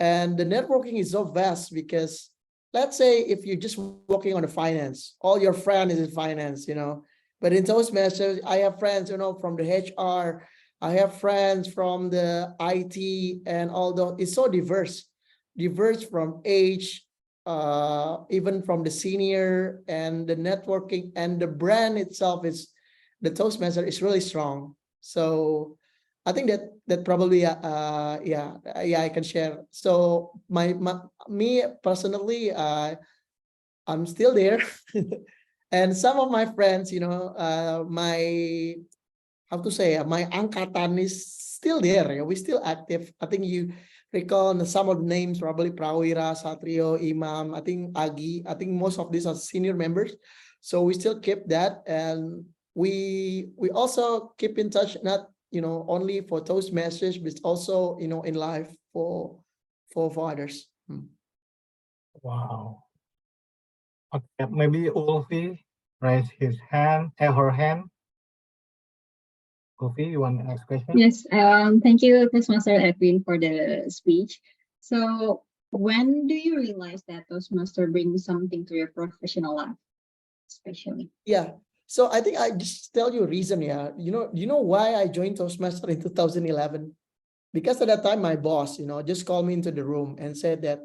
Speaker 7: And the networking is so vast because let's say if you're just working on the finance, all your friends is in finance, but in Toastmasters, I have friends, from the HR, I have friends from the IT and although it's so diverse from age, even from the senior and the networking and the brand itself is the Toastmaster is really strong. So I think that probably yeah I can share. So me personally, I'm still there, and some of my friends, my how to say my angkatan is still there. Yeah, we're still active. I think you recall some of the names, probably Prawira, Satrio, Imam. I think Agi. I think most of these are senior members, so we still keep that, and we also keep in touch. Not only for Toastmasters, but also in life for others.
Speaker 1: Wow. Okay, maybe Ulfi raise his hand, her hand. Ulfi, you want to ask question?
Speaker 8: Yes, thank you, Toastmaster Edwin, for the speech. So, when do you realize that Toastmaster brings something to your professional life, especially?
Speaker 7: Yeah. So I think I just tell you a reason. Yeah. You know why I joined Toastmaster in 2011? Because at that time, my boss, just called me into the room and said that,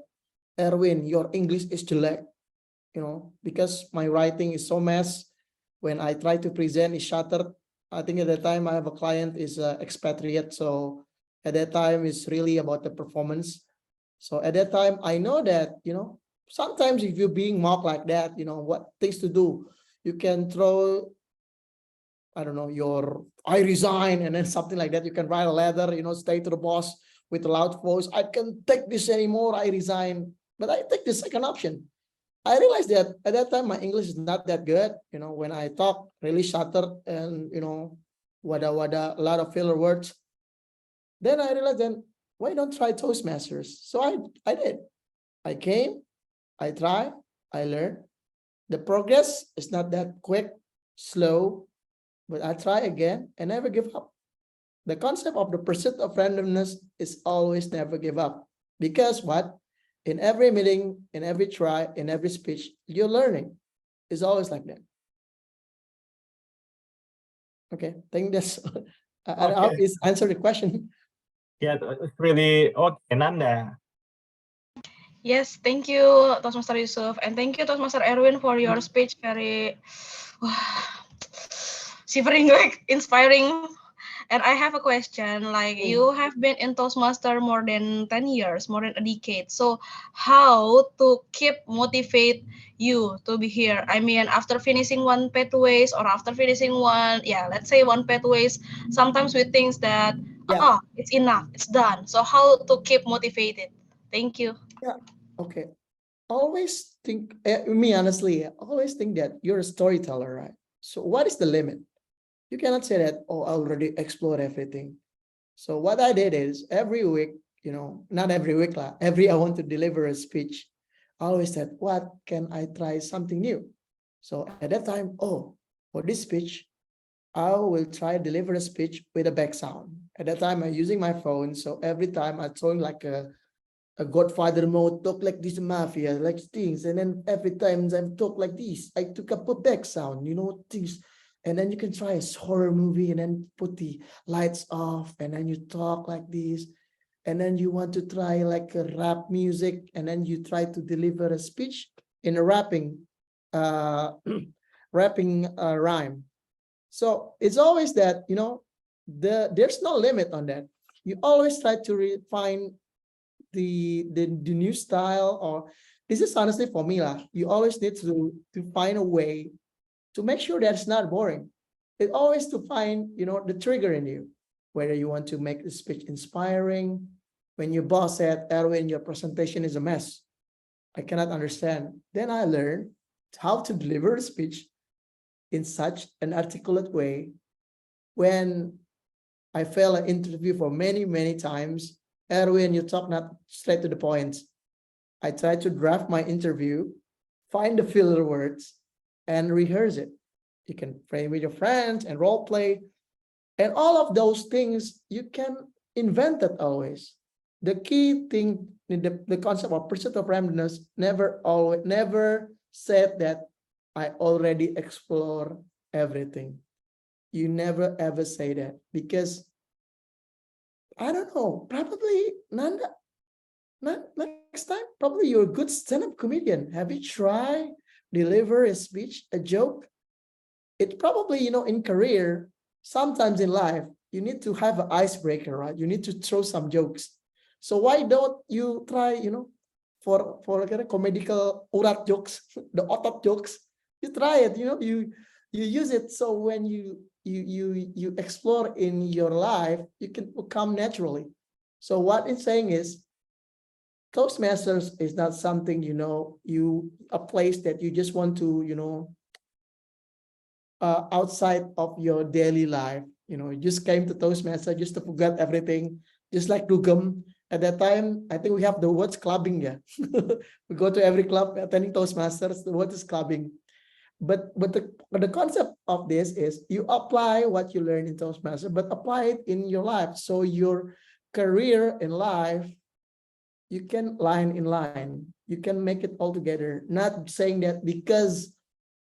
Speaker 7: Erwin, your English is jelek, because my writing is so mess. When I try to present, it's shattered. I think at that time I have a client is expatriate. So at that time, it's really about the performance. So at that time, I know that, sometimes if you're being mocked like that, what things to do, you can throw, I don't know, I resign, and then something like that. You can write a letter, stay to the boss with a loud voice. I can't take this anymore. I resign. But I take the second option. I realized that at that time, my English is not that good. When I talk really shattered and, wada, a lot of filler words. Then I realized then, why don't try Toastmasters? So I did. I came, I tried, I learned. The progress is not that quick, slow, but I try again and never give up. The concept of the pursuit of randomness is always never give up. Because what? In every meeting, in every try, in every speech, you're learning. It's always like that. Okay, I think that's, I hope it's answered the question.
Speaker 1: Yeah, it's really okay, Nanda.
Speaker 2: Yes, thank you, Toastmaster Yusuf, and thank you, Toastmaster Erwin, for your speech. Very shivering, like inspiring. And I have a question. Like, you have been in Toastmaster more than 10 years, more than a decade. So, how to keep motivate you to be here? I mean, after finishing one pathways or after finishing one, let's say one pathways, sometimes we think that,
Speaker 7: Yeah.
Speaker 2: it's enough, it's done. So, how to keep motivated? Thank you.
Speaker 7: Yeah. Okay. Always think, me honestly, I always think that you're a storyteller, right? So what is the limit? You cannot say that, oh, I already explored everything. So what I did is every week, not every week, I want to deliver a speech. I always said, what can I try something new? So at that time, for this speech, I will try deliver a speech with a back sound. At that time, I'm using my phone. So every time I throwing like a Godfather mode, talk like this mafia, like things. And then every time I talk like this, I took up a back sound, things. And then you can try a horror movie and then put the lights off and then you talk like this. And then you want to try like a rap music and then you try to deliver a speech in a rapping rhyme. So it's always that, there's no limit on that. You always try to refine the new style, or this is honestly for me you always need to find a way to make sure that it's not boring. It always to find the trigger in you, whether you want to make the speech inspiring. When your boss said, Erwin, your presentation is a mess, I cannot understand, then I learned how to deliver a speech in such an articulate way. When I failed an interview for many times, Erwin, you talk not straight to the point. I try to draft my interview, find the filler words, and rehearse it. You can play with your friends and role play. And all of those things, you can invent it always. The key thing, the concept of pursuit of randomness never said that I already explore everything. You never ever say that, because I don't know, probably Nanda, next time, probably you're a good stand-up comedian. Have you tried deliver a speech, a joke? It probably, you know, in career, sometimes in life, you need to have an icebreaker, right? You need to throw some jokes. So why don't you try, you know, for kind of comedical urat jokes, the otot jokes, you try it, you know, you use it. So when you explore in your life, you can come naturally. So what it's saying is, Toastmasters is not something, you know, a place that you just want to, you know, outside of your daily life. You know, you just came to Toastmasters just to forget everything, just like Dugem. At that time, I think we have the words clubbing, yeah. We go to every club attending Toastmasters, the word is clubbing. But the concept of this is you apply what you learn in Toastmasters, but apply it in your life. So your career in life, you can line in line. You can make it all together. Not saying that because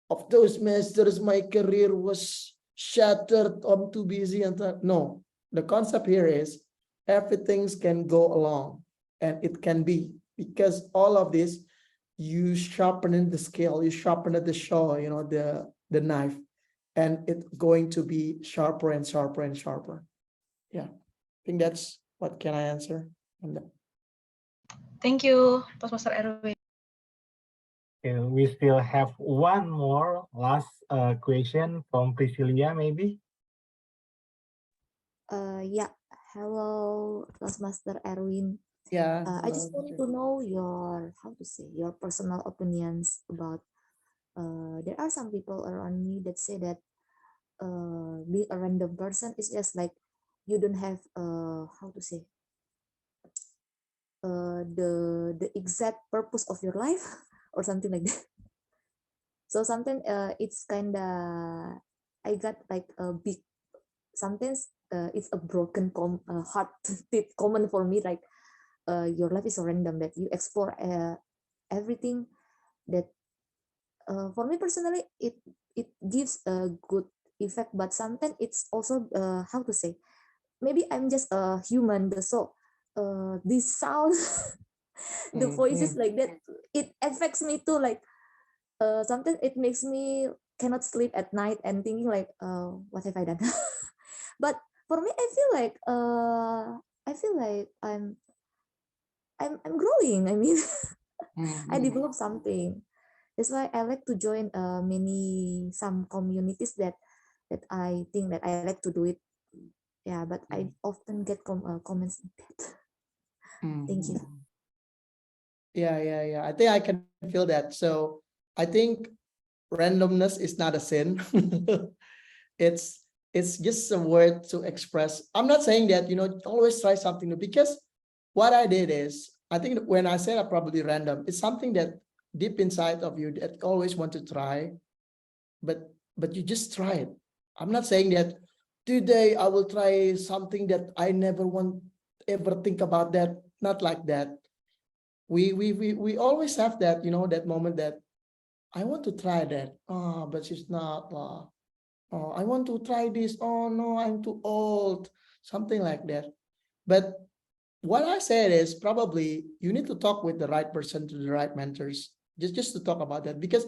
Speaker 7: of Toastmasters, my career was shattered. I'm too busy. And no, the concept here is everything can go along, and it can be because all of this, you sharpen the scale, you sharpen the saw, you know, the knife, and it's going to be sharper and sharper and sharper. Yeah, I think that's what can I answer on that.
Speaker 2: Thank you, Toastmaster Erwin.
Speaker 1: And we still have one more last question from Priscilia, maybe.
Speaker 6: Yeah. Hello, Toastmaster Erwin.
Speaker 7: Yeah.
Speaker 6: I just want to know your, how to say, your personal opinions about, there are some people around me that say that being a random person is just like you don't have, how to say, the exact purpose of your life or something like that. So sometimes it's kind of, I got like a big, sometimes it's a broken heart common for me, like your life is so random that you explore everything that for me personally it gives a good effect, but sometimes it's also how to say, maybe I'm just a human, so this sound the voices like that, it affects me too, like sometimes it makes me cannot sleep at night and thinking like what have I done. But for me I feel like I'm growing, I mean. I develop something. That's why I like to join some communities that I think that I like to do it. Yeah, but I often get comments like that. Thank you.
Speaker 7: Yeah. I think I can feel that. So I think randomness is not a sin. It's just a word to express. I'm not saying that, you know, always try something new, because what I did is, I think when I said I'm probably random, it's something that deep inside of you that always want to try, but you just try it. I'm not saying that today I will try something that I never want ever think about that. Not like that. We always have that, you know, that moment that I want to try that. Oh, but she's not. Oh, I want to try this. Oh no, I'm too old. Something like that. But what I said is probably you need to talk with the right person, to the right mentors, just to talk about that, because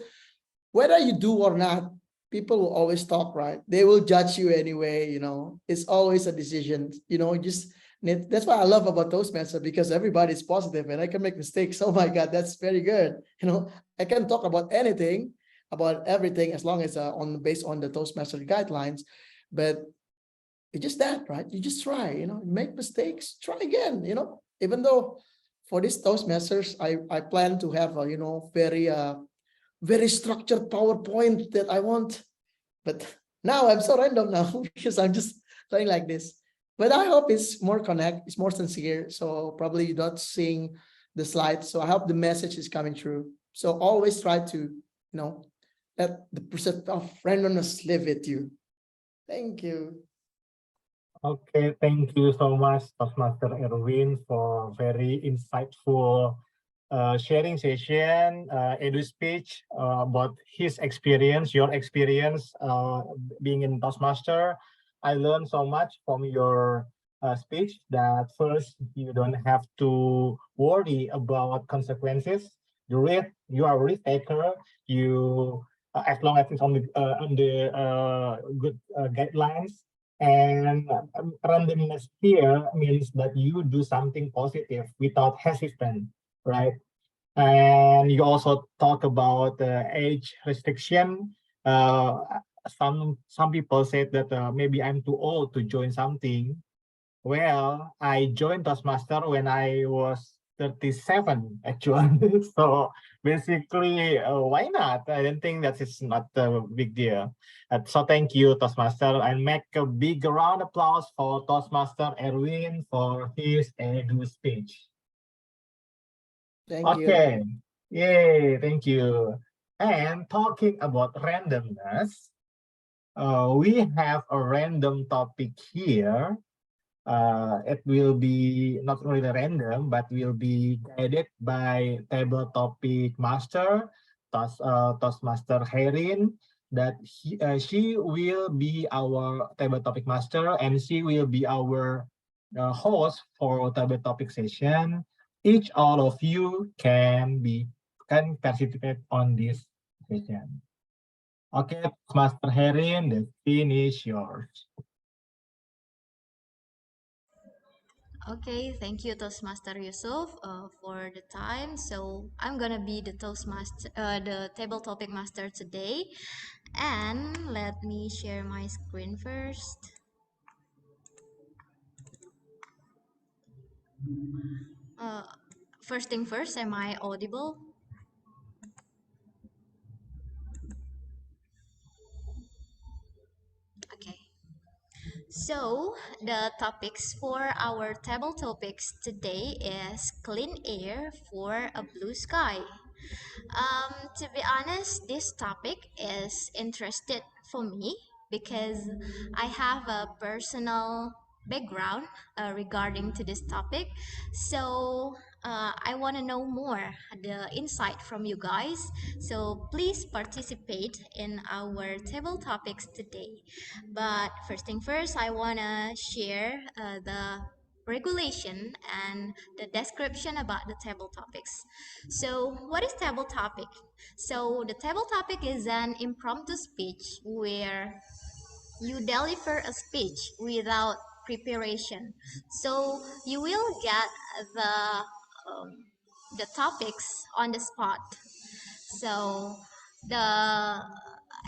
Speaker 7: whether you do or not, people will always talk, right? They will judge you anyway, you know. It's always a decision, you know. Just that's what I love about Toastmasters, because everybody's positive and I can make mistakes. Oh my God, that's very good. You know, I can talk about anything, about everything, as long as based on the Toastmaster guidelines. But it's just that, right? You just try, you know, make mistakes, try again, you know. Even though for this Toastmasters, I plan to have a, you know, very structured PowerPoint that I want. But now I'm so random now because I'm just trying like this. But I hope it's more it's more sincere. So probably you're not seeing the slides. So I hope the message is coming through. So always try to, you know, let the percent of randomness live with you. Thank you.
Speaker 1: Okay, thank you so much, Toastmaster Erwin, for very insightful sharing session, edu speech about his experience, your experience being in Toastmaster. I learned so much from your speech that first you don't have to worry about consequences. You are a risk taker. You as long as it's on the good guidelines. And randomness here means that you do something positive without hesitation, right? And you also talk about age restriction. Uh, some people said that maybe I'm too old to join something. Well, I joined Toastmaster when I was 37, actually. So basically, why not? I don't think that it's not a big deal. So thank you, Toastmaster, and make a big round of applause for Toastmaster Erwin for his edu speech.
Speaker 7: Thank you.
Speaker 1: Okay, yay, thank you. And talking about randomness, we have a random topic here. It will be not really random, but will be guided by table topic master, Toastmaster Herin, that she will be our table topic master and she will be our host for table topic session. Each all of you can participate on this session. Okay, Master Herin, the scene is yours.
Speaker 9: Okay, thank you Toastmaster Yusuf for the time. So I'm gonna be the Toastmaster, the table topic master today. And let me share my screen first. Uh, First thing first, am I audible? Okay. So the topics for our table topics today is clean air for a blue sky. To be honest, this topic is interested for me because I have a personal background regarding to this topic. So I want to know more the insight from you guys. So please participate in our table topics today. But first thing first, I want to share the regulation and the description about the table topics. So what is table topic? So the table topic is an impromptu speech where you deliver a speech without preparation. So you will get the topics on the spot. So the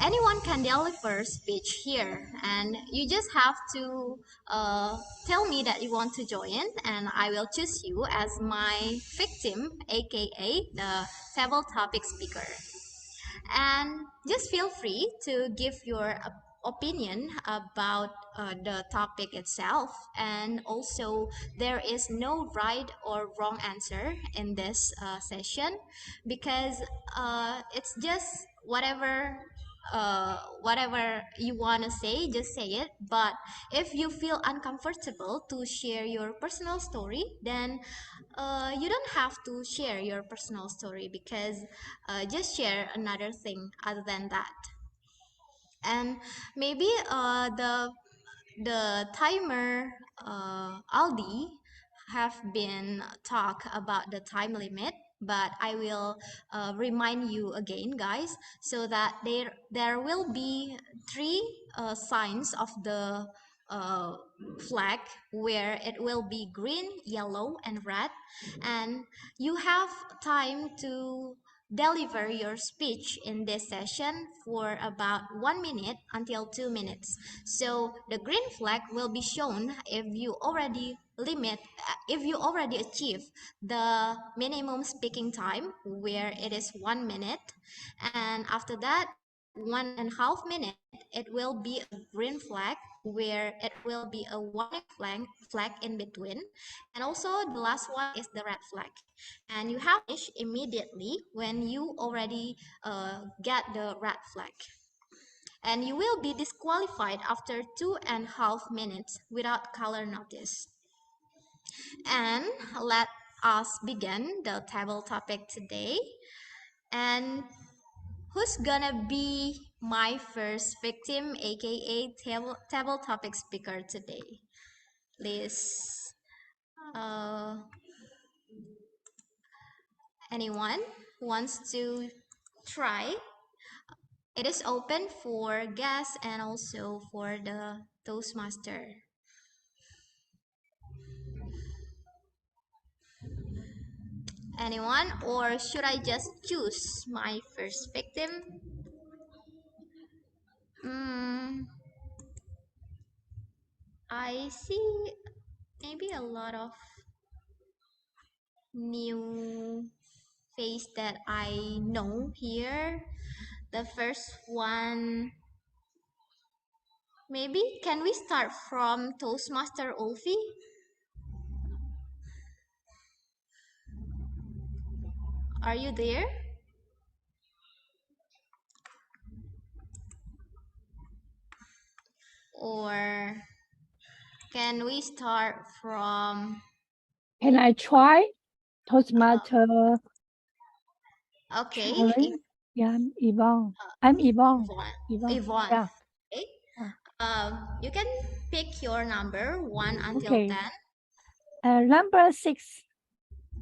Speaker 9: anyone can deliver speech here, and you just have to tell me that you want to join, and I will choose you as my victim, aka the table topic speaker. And just feel free to give your opinion about the topic itself. And also, there is no right or wrong answer in this session because it's just whatever you want to say, just say it. But if you feel uncomfortable to share your personal story, then you don't have to share your personal story because just share another thing other than that. And maybe the timer Aldi have been talk about the time limit, but I will remind you again, guys, so that there will be three signs of the uh, flag where it will be green, yellow, and red, and you have time to deliver your speech in this session for about 1 minute until 2 minutes. So the green flag will be shown if you already achieve the minimum speaking time where it is 1 minute. And after that 1.5 minute, it will be a green flag where it will be a warning flag in between. And also the last one is the red flag. And you have to finish immediately when you already get the red flag. And you will be disqualified after 2.5 minutes without color notice. And let us begin the table topic today. And who's gonna be my first victim, aka table topic speaker today? Please, anyone wants to try? It is open for guests and also for the Toastmaster. Anyone, or should I just choose my first victim? I see maybe a lot of new face that I know here. The first one, maybe can we start from Toastmaster Ulfi? Are you there? Or can we start from...
Speaker 10: Can I try Toastmaster?
Speaker 9: Okay.
Speaker 10: Challenge? Yeah, I'm Yvonne. I'm Yvonne.
Speaker 9: Yvonne.
Speaker 10: Yeah.
Speaker 9: Okay. You can pick your number 1 until
Speaker 10: Okay.
Speaker 9: 10.
Speaker 10: Number 6.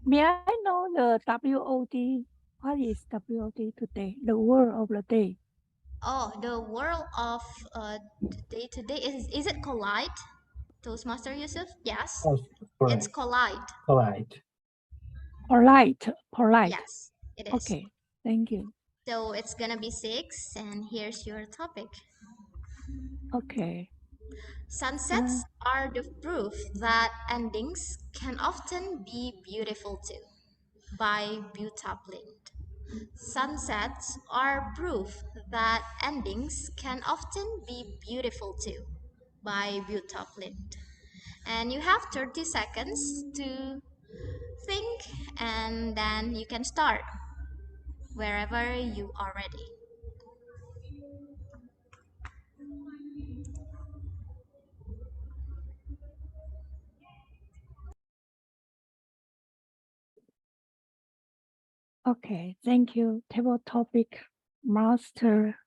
Speaker 10: May I know the WOD? What is WOD today? The word of the day.
Speaker 9: Oh, the word of day today is it collide? Toastmaster Yusuf? Yes.
Speaker 1: Oh,
Speaker 9: It's
Speaker 1: correct.
Speaker 9: collide.
Speaker 1: Polite.
Speaker 10: Polite.
Speaker 9: Yes, it is.
Speaker 10: Okay. Thank you.
Speaker 9: So it's gonna be 6, and here's your topic.
Speaker 10: Okay.
Speaker 9: Sunsets are the proof that endings can often be beautiful too. By Buta Blind. Sunsets are proof that endings can often be beautiful too. By Buta Blind. And you have 30 seconds to think, and then you can start wherever you are ready.
Speaker 10: Okay, thank you. Table topic master.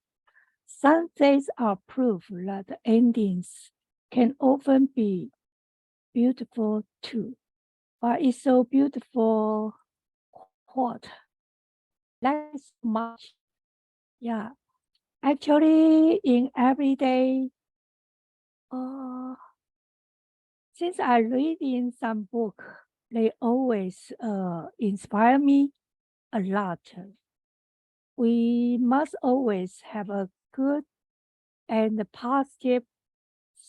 Speaker 10: Sunsets are proof that endings can often be beautiful too. But it's so beautiful quote. Like so much. Yeah. Actually, in everyday, since I read in some book, they always inspire me a lot. We must always have a good and positive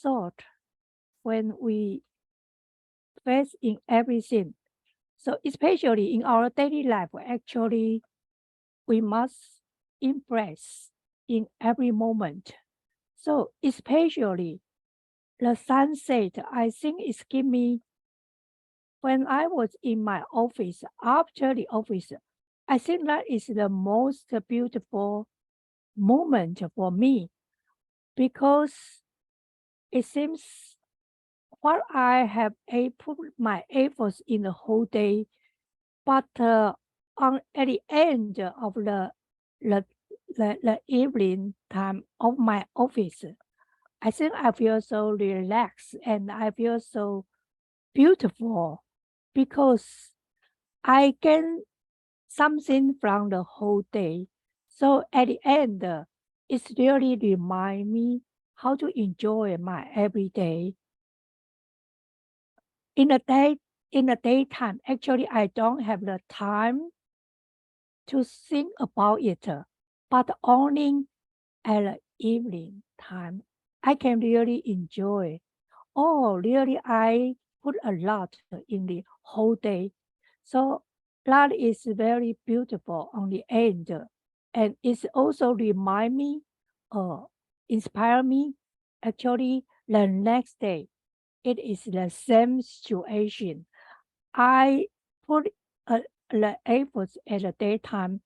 Speaker 10: thought when we face in everything. So especially in our daily life, actually, we must embrace in every moment. So especially the sunset, I think it's give me, when I was in my office, after the office, I think that is the most beautiful moment for me because it seems what I have put my efforts in the whole day, but at the end of the evening time of my office, I think I feel so relaxed and I feel so beautiful because I get something from the whole day. So at the end, it's really remind me how to enjoy my everyday. In the daytime, actually, I don't have the time to think about it, but only at the evening time, I can really enjoy. Oh, really, I put a lot in the whole day. So that is very beautiful on the end. And it's also remind me, inspire me. Actually, the next day, it is the same situation. I put the efforts at the daytime.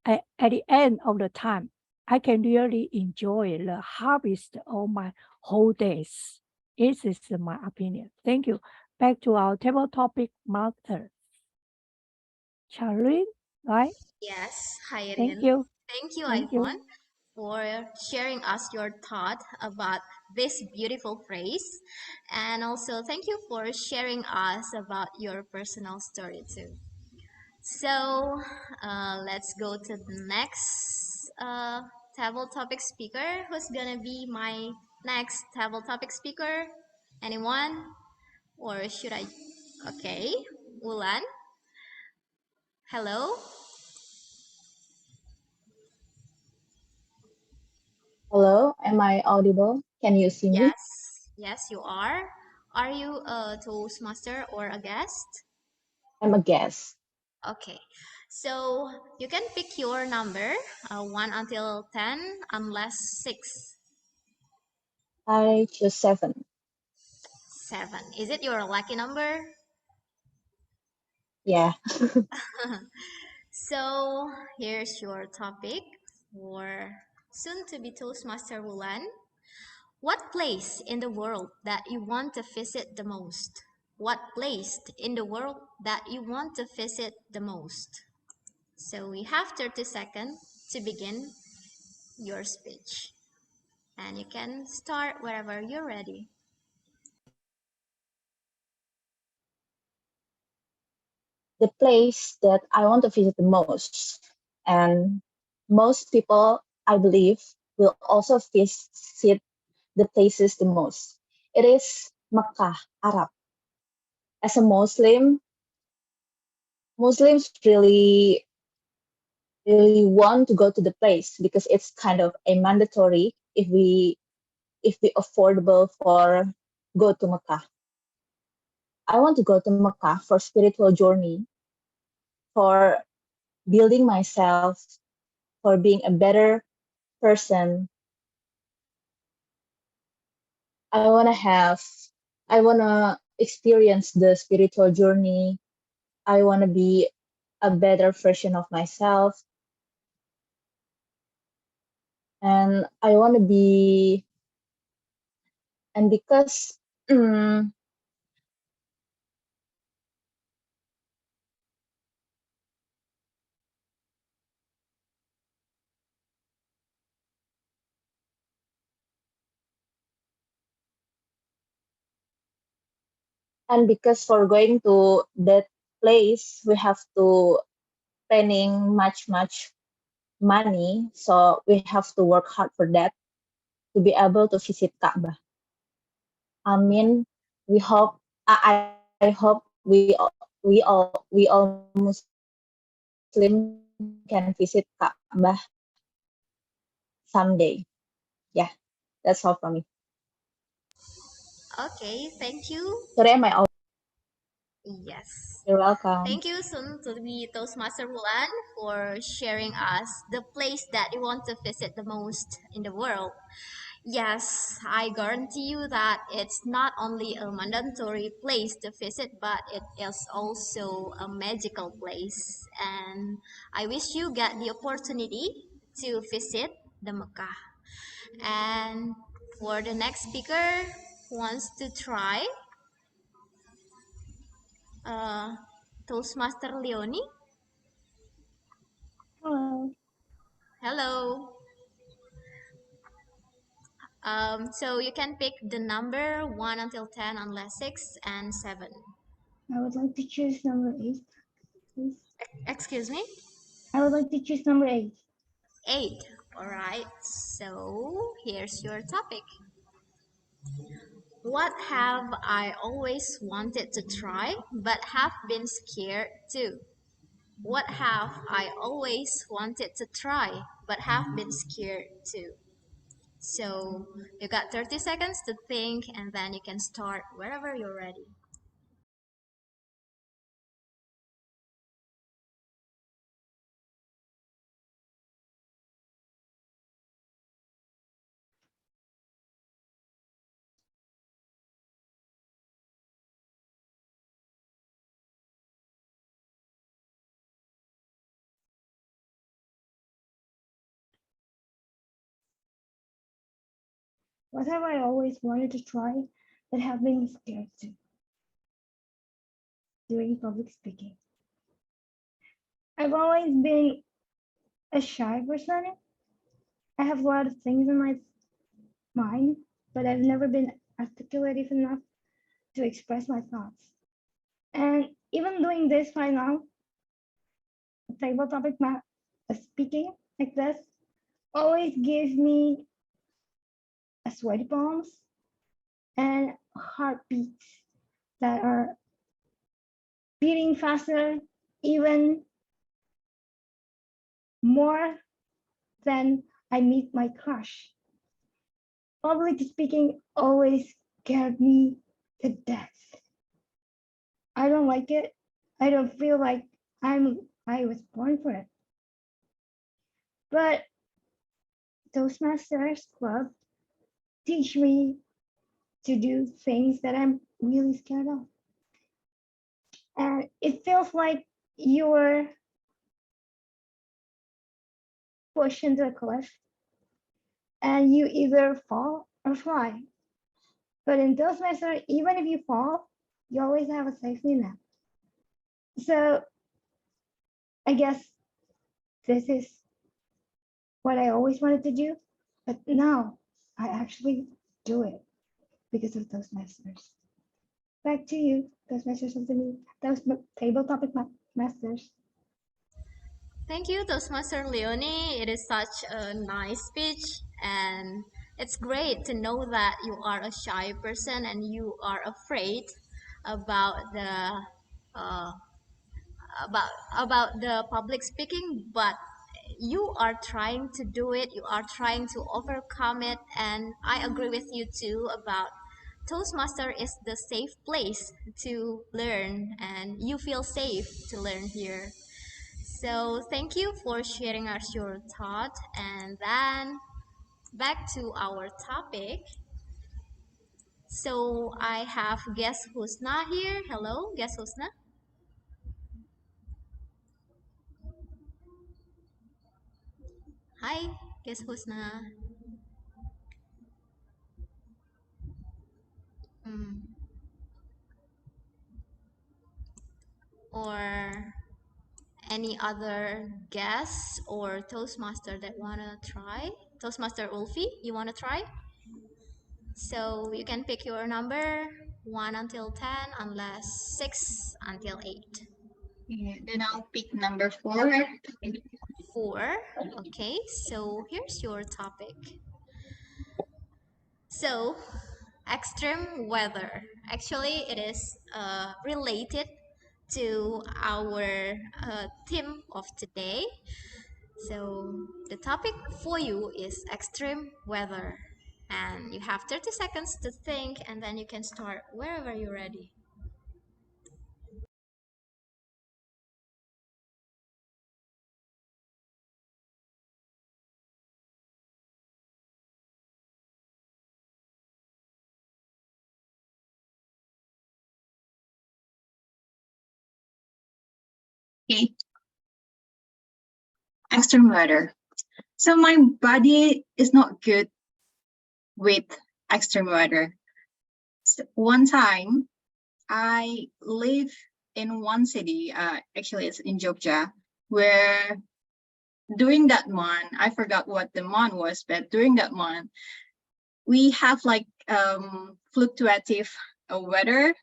Speaker 10: At the end of the time, I can really enjoy the harvest of my whole days. This is my opinion. Thank you. Back to our table topic, master. Charlene, right?
Speaker 9: Yes, hi,
Speaker 10: Thank you.
Speaker 9: Thank you,
Speaker 10: Thank you.
Speaker 9: Yvonne. for sharing us your thought about this beautiful phrase. And also thank you for sharing us about your personal story too. So let's go to the next table topic speaker. Who's gonna be my next table topic speaker? Anyone? Or should I? Okay, Ulan. Hello.
Speaker 11: Hello, am I audible? Can you see me?
Speaker 9: Yes, you are. Are you a Toastmaster or a guest?
Speaker 11: I'm a guest.
Speaker 9: Okay, so you can pick your number, 1 until 10, unless 6.
Speaker 11: I choose 7.
Speaker 9: 7. Is it your lucky number?
Speaker 11: Yeah.
Speaker 9: So here's your topic for soon to be Toastmaster Wulan. What place in the world that you want to visit the most? What place in the world that you want to visit the most? So we have 30 seconds to begin your speech. And you can start wherever you're ready.
Speaker 11: The place that I want to visit the most, and most people, I believe, will also visit the places the most. It is Mecca, Arab. As a Muslim, Muslims really want to go to the place because it's kind of a mandatory if we affordable for go to Mecca. I want to go to Mecca for spiritual journey, for building myself, for being a better person. I wanna experience the spiritual journey. I wanna be a better version of myself. And I wanna be, and because, mm, and because for going to that place, we have to spending much money. So we have to work hard for that to be able to visit Kaaba. I mean, we hope. I hope we all Muslim can visit Kaaba someday. Yeah, that's all from me.
Speaker 9: Okay, thank you.
Speaker 11: Sorry, am I out?
Speaker 9: Yes.
Speaker 11: You're welcome.
Speaker 9: Thank you, Sun, to be Toastmaster Wulan, for sharing us the place that you want to visit the most in the world. Yes, I guarantee you that it's not only a mandatory place to visit, but it is also a magical place. And I wish you get the opportunity to visit the Mecca. And for the next speaker who wants to try, uh, Toastmaster Leonie.
Speaker 3: Hello.
Speaker 9: Hello. So you can pick the number 1 until 10 unless 6 and 7.
Speaker 3: I would like to choose number 8, please.
Speaker 9: Excuse me?
Speaker 3: I would like to choose number 8.
Speaker 9: 8. Alright, so here's your topic. What have I always wanted to try but have been scared to? What have I always wanted to try but have been scared to? So you got 30 seconds to think and then you can start wherever you're ready.
Speaker 3: What have I always wanted to try but have been scared to? Doing public speaking. I've always been a shy person, I have a lot of things in my mind, but I've never been articulative enough to express my thoughts. And even doing this right now, table topic speaking like this always gives me a sweaty palms and heartbeats that are beating faster, even more than I meet my crush. Public speaking always scared me to death. I don't like it. I don't feel like I was born for it. But Toastmasters Club teach me to do things that I'm really scared of. And it feels like you're pushed into a cliff and you either fall or fly. But in Toastmaster, even if you fall, you always have a safety net. So I guess this is what I always wanted to do, but now I actually do it because of Toastmasters. Back to you, Toastmasters of the Meet. Table topic masters.
Speaker 9: Thank you, Toastmaster Leonie. It is such a nice speech, and it's great to know that you are a shy person and you are afraid about the uh, about the public speaking, but you are trying to do it. You are trying to overcome it, and I agree with you too about Toastmaster is the safe place to learn, and you feel safe to learn here. So thank you for sharing us your thought. And then back to our topic. So I have guest Husna here. Hello, guest Husna. Hi, guest Husna. Mm. Or any other guests or Toastmaster that wanna try? Toastmaster Ulfi, you wanna try? So you can pick your number 1 until 10, unless 6 until 8.
Speaker 8: Yeah, then I'll pick number 4.
Speaker 9: 4. Okay, so here's your topic. So, extreme weather. Actually, it is related to our theme of today. So, the topic for you is extreme weather. And you have 30 seconds to think, and then you can start wherever you're ready.
Speaker 8: Okay, extreme weather. So my body is not good with extreme weather. So one time, I live in one city. Actually, it's in Jogja, where during that month, I forgot what the month was, but during that month, we have like fluctuative weather.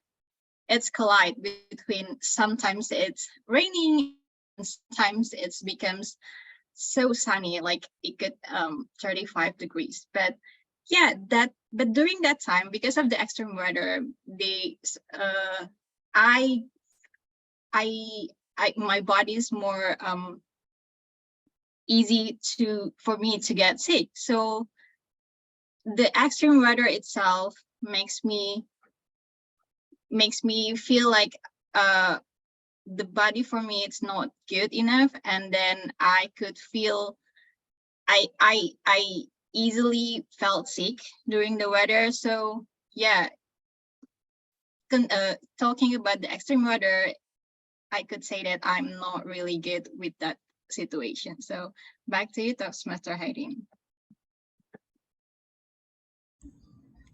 Speaker 8: It's collide between sometimes it's raining, and sometimes it becomes so sunny, like it could 35 degrees. But yeah, but during that time, because of the extreme weather, I my body is more easy for me to get sick. So the extreme weather itself makes me feel like the body for me it's not good enough, and then I could feel I easily felt sick during the weather. So yeah, talking about the extreme weather, I could say that I'm not really good with that situation. So back to you, Toastmaster Haydeen.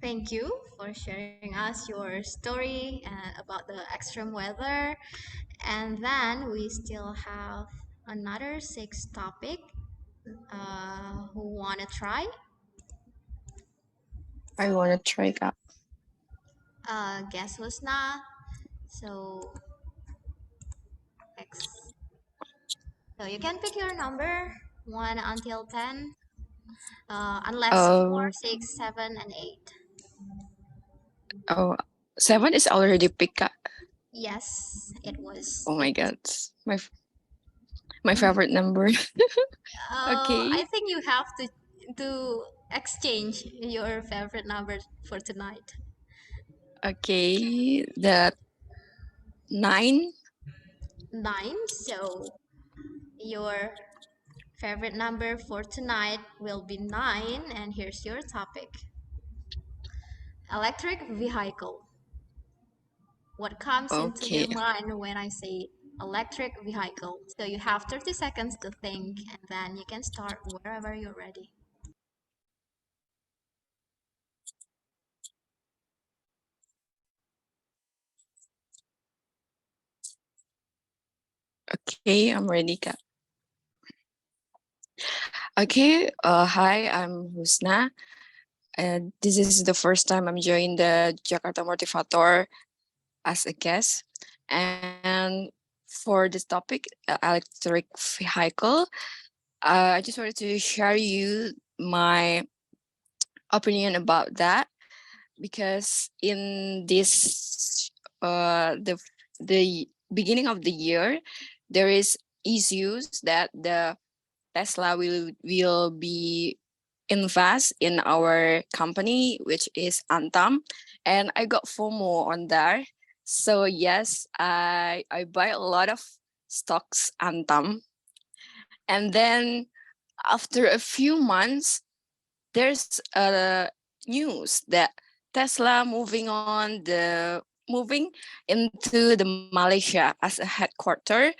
Speaker 9: Thank you for sharing us your story about the extreme weather. And then we still have another 6 topic. Who wanna try?
Speaker 12: I wanna try, Kak.
Speaker 9: Guess Husna. So X. So you can pick your number 1 until 10, unless 4,
Speaker 12: Oh,
Speaker 9: 6, 7, and 8.
Speaker 12: oh, 7 is already picked, Kak.
Speaker 9: Yes, it was
Speaker 12: Oh my
Speaker 9: picked.
Speaker 12: God, my favorite number.
Speaker 9: I
Speaker 12: Okay,
Speaker 9: think you have to exchange your favorite number for tonight.
Speaker 12: okay, the 9.
Speaker 9: 9. So your favorite number for tonight will be 9, and here's your topic: electric vehicle. What comes into your
Speaker 12: Okay,
Speaker 9: mind when I say electric vehicle? So you have 30 seconds to think, and then you can start wherever you're ready.
Speaker 12: okay, I'm ready, Kak. Okay, hi, I'm Husna, and this is the first time I'm joining the Jakarta Motivator as a guest. And for this topic, electric vehicle, I just wanted to share you my opinion about that, because in this the beginning of the year, there is issues that the Tesla will be invest in our company, which is Antam, and I got FOMO on there. So yes, I buy a lot of stocks Antam, and then after a few months, there's news that Tesla moving into the Malaysia as a headquarter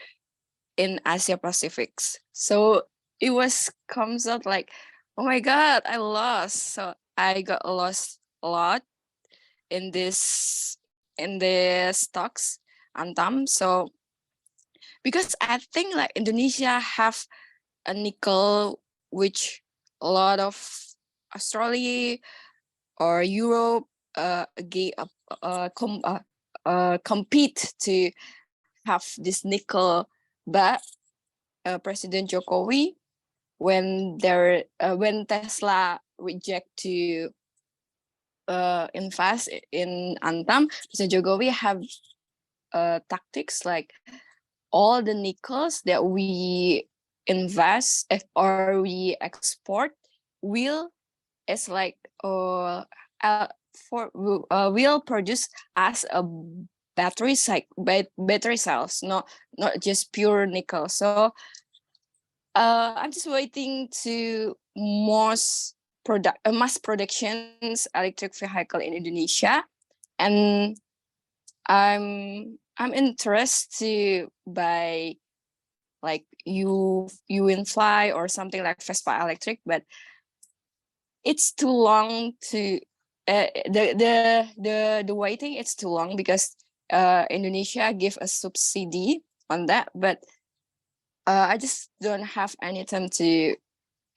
Speaker 12: in Asia Pacifics. So it was comes out like, oh my God, I lost. So I got lost a lot in the stocks Antam. So because I think like Indonesia have a nickel, which a lot of Australia or Europe compete to have this nickel, but President Jokowi, when Tesla reject to invest in Antam, President Jokowi have tactics like all the nickels that we invest or we export will is like will produce as a battery cells, not just pure nickel. So I'm just waiting to mass productions electric vehicle in Indonesia, and I'm interested to buy like you in fly or something like Vespa electric, but it's too long to the waiting. It's too long because Indonesia give a subsidy on that, but I just don't have any time to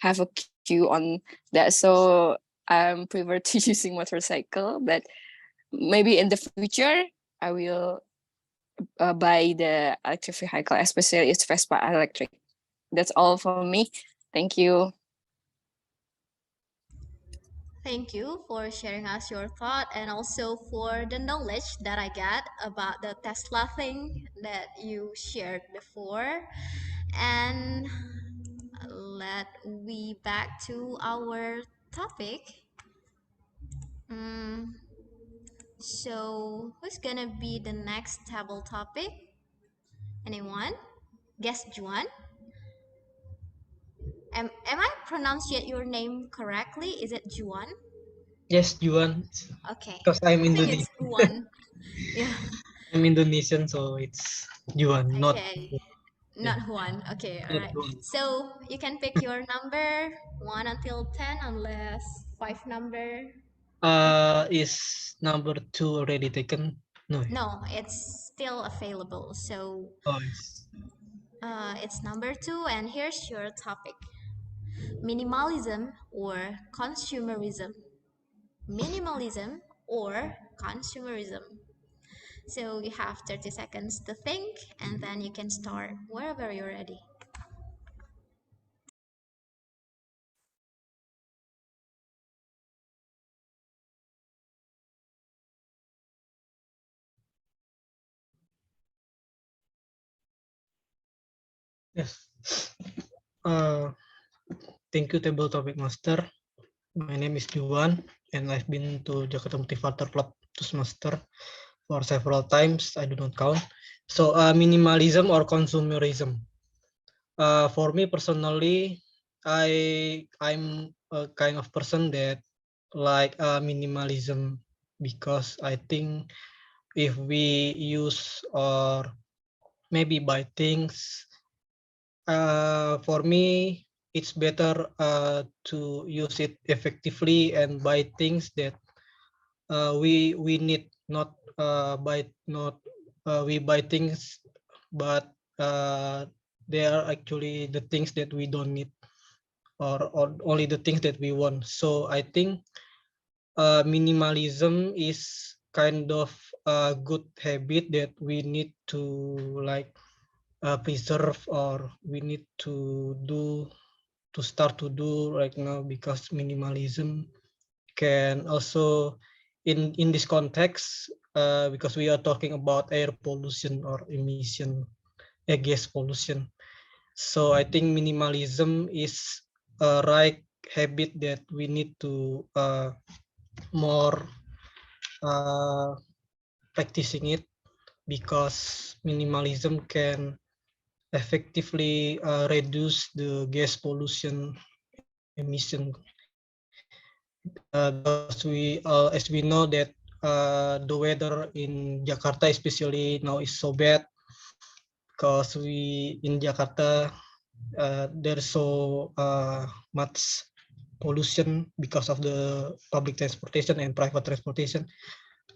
Speaker 12: have a queue on that. So I'm prefer to using motorcycle, but maybe in the future I will buy the electric vehicle, especially it's Vespa electric. That's all for me. Thank you.
Speaker 9: Thank you for sharing us your thought and also for the knowledge that I got about the Tesla thing that you shared before. And let we back to our topic. Mm, so who's gonna be the next table topic? Anyone? Guess Juan? Am I pronounced yet your name correctly? Is it Juan?
Speaker 13: Yes, Juan.
Speaker 9: Okay.
Speaker 13: Because I'm
Speaker 9: I think
Speaker 13: Indonesian.
Speaker 9: it's Juan. Yeah.
Speaker 13: I'm Indonesian, so it's Juan, not
Speaker 9: Okay.
Speaker 13: yeah,
Speaker 9: Not Juan. Okay,
Speaker 13: not
Speaker 9: alright.
Speaker 13: Juan.
Speaker 9: So you can pick your number 1 until 10 unless 5 number.
Speaker 13: Is number 2 already taken? No.
Speaker 9: No, it's still available. So
Speaker 13: Oh, yes.
Speaker 9: it's number 2, and here's your topic: minimalism or consumerism. Minimalism or consumerism. So you have 30 seconds to think, and then you can start wherever you're ready.
Speaker 13: Yes. Thank you, Table Topic Master. My name is Juan, and I've been to Jakarta Motivator Club Toastmaster for several times. I do not count. So, minimalism or consumerism. For me personally, I'm a kind of person that like minimalism, because I think if we use or maybe buy things, for me it's better to use it effectively and buy things that we need, not we buy things, but they are actually the things that we don't need, or only the things that we want. So I think minimalism is kind of a good habit that we need to like preserve, or we need to start to do right now, because minimalism can also in this context, because we are talking about air pollution or emission, gas pollution. So I think minimalism is a right habit that we need to more practicing it, because minimalism can effectively reduce the gas pollution emission, because as we know that the weather in Jakarta especially now is so bad, because we in Jakarta there's so much pollution because of the public transportation and private transportation.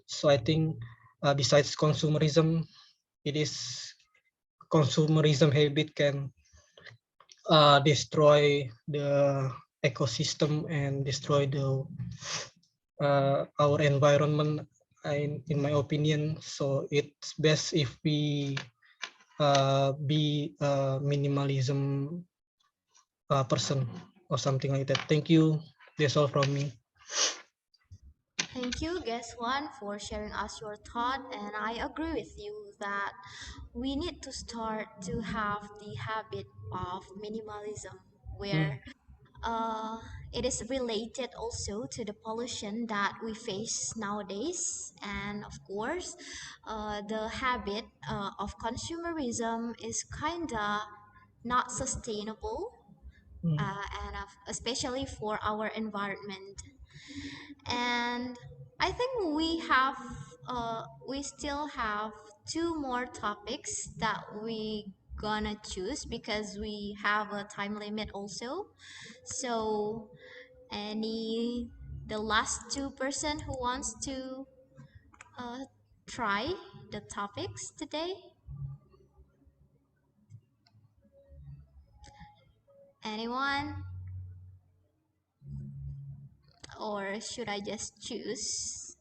Speaker 13: So I think besides consumerism, it is consumerism habit can destroy the ecosystem and destroy the our environment, in my opinion. So it's best if we be a minimalism person or something like that. Thank you. That's all from me.
Speaker 9: Thank you, guest one, for sharing us your thought, and I agree with you that we need to start to have the habit of minimalism, where it is related also to the pollution that we face nowadays. And of course, the habit of consumerism is kinda not sustainable, and especially for our environment. And I think we still have two more topics that we gonna choose, because we have a time limit also. So the last two person who wants to uh, try the topics today? Anyone? Or should I just choose?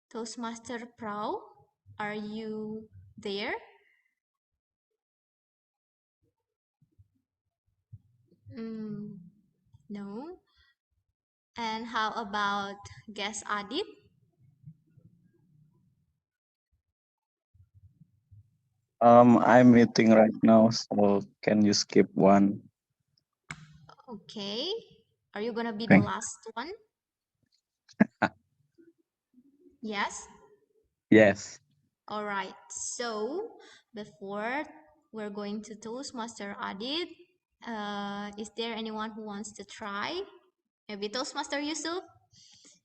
Speaker 9: Toastmaster Pro, are you there? No. And how about guest Adit?
Speaker 14: I'm eating right now, so can you skip one?
Speaker 9: Okay. Are you gonna be the
Speaker 14: Thank.
Speaker 9: last one? Yes?
Speaker 14: Yes.
Speaker 9: All right. So before we're going to Toastmaster Adit, is there anyone who wants to try? Maybe Toastmaster Yusuf?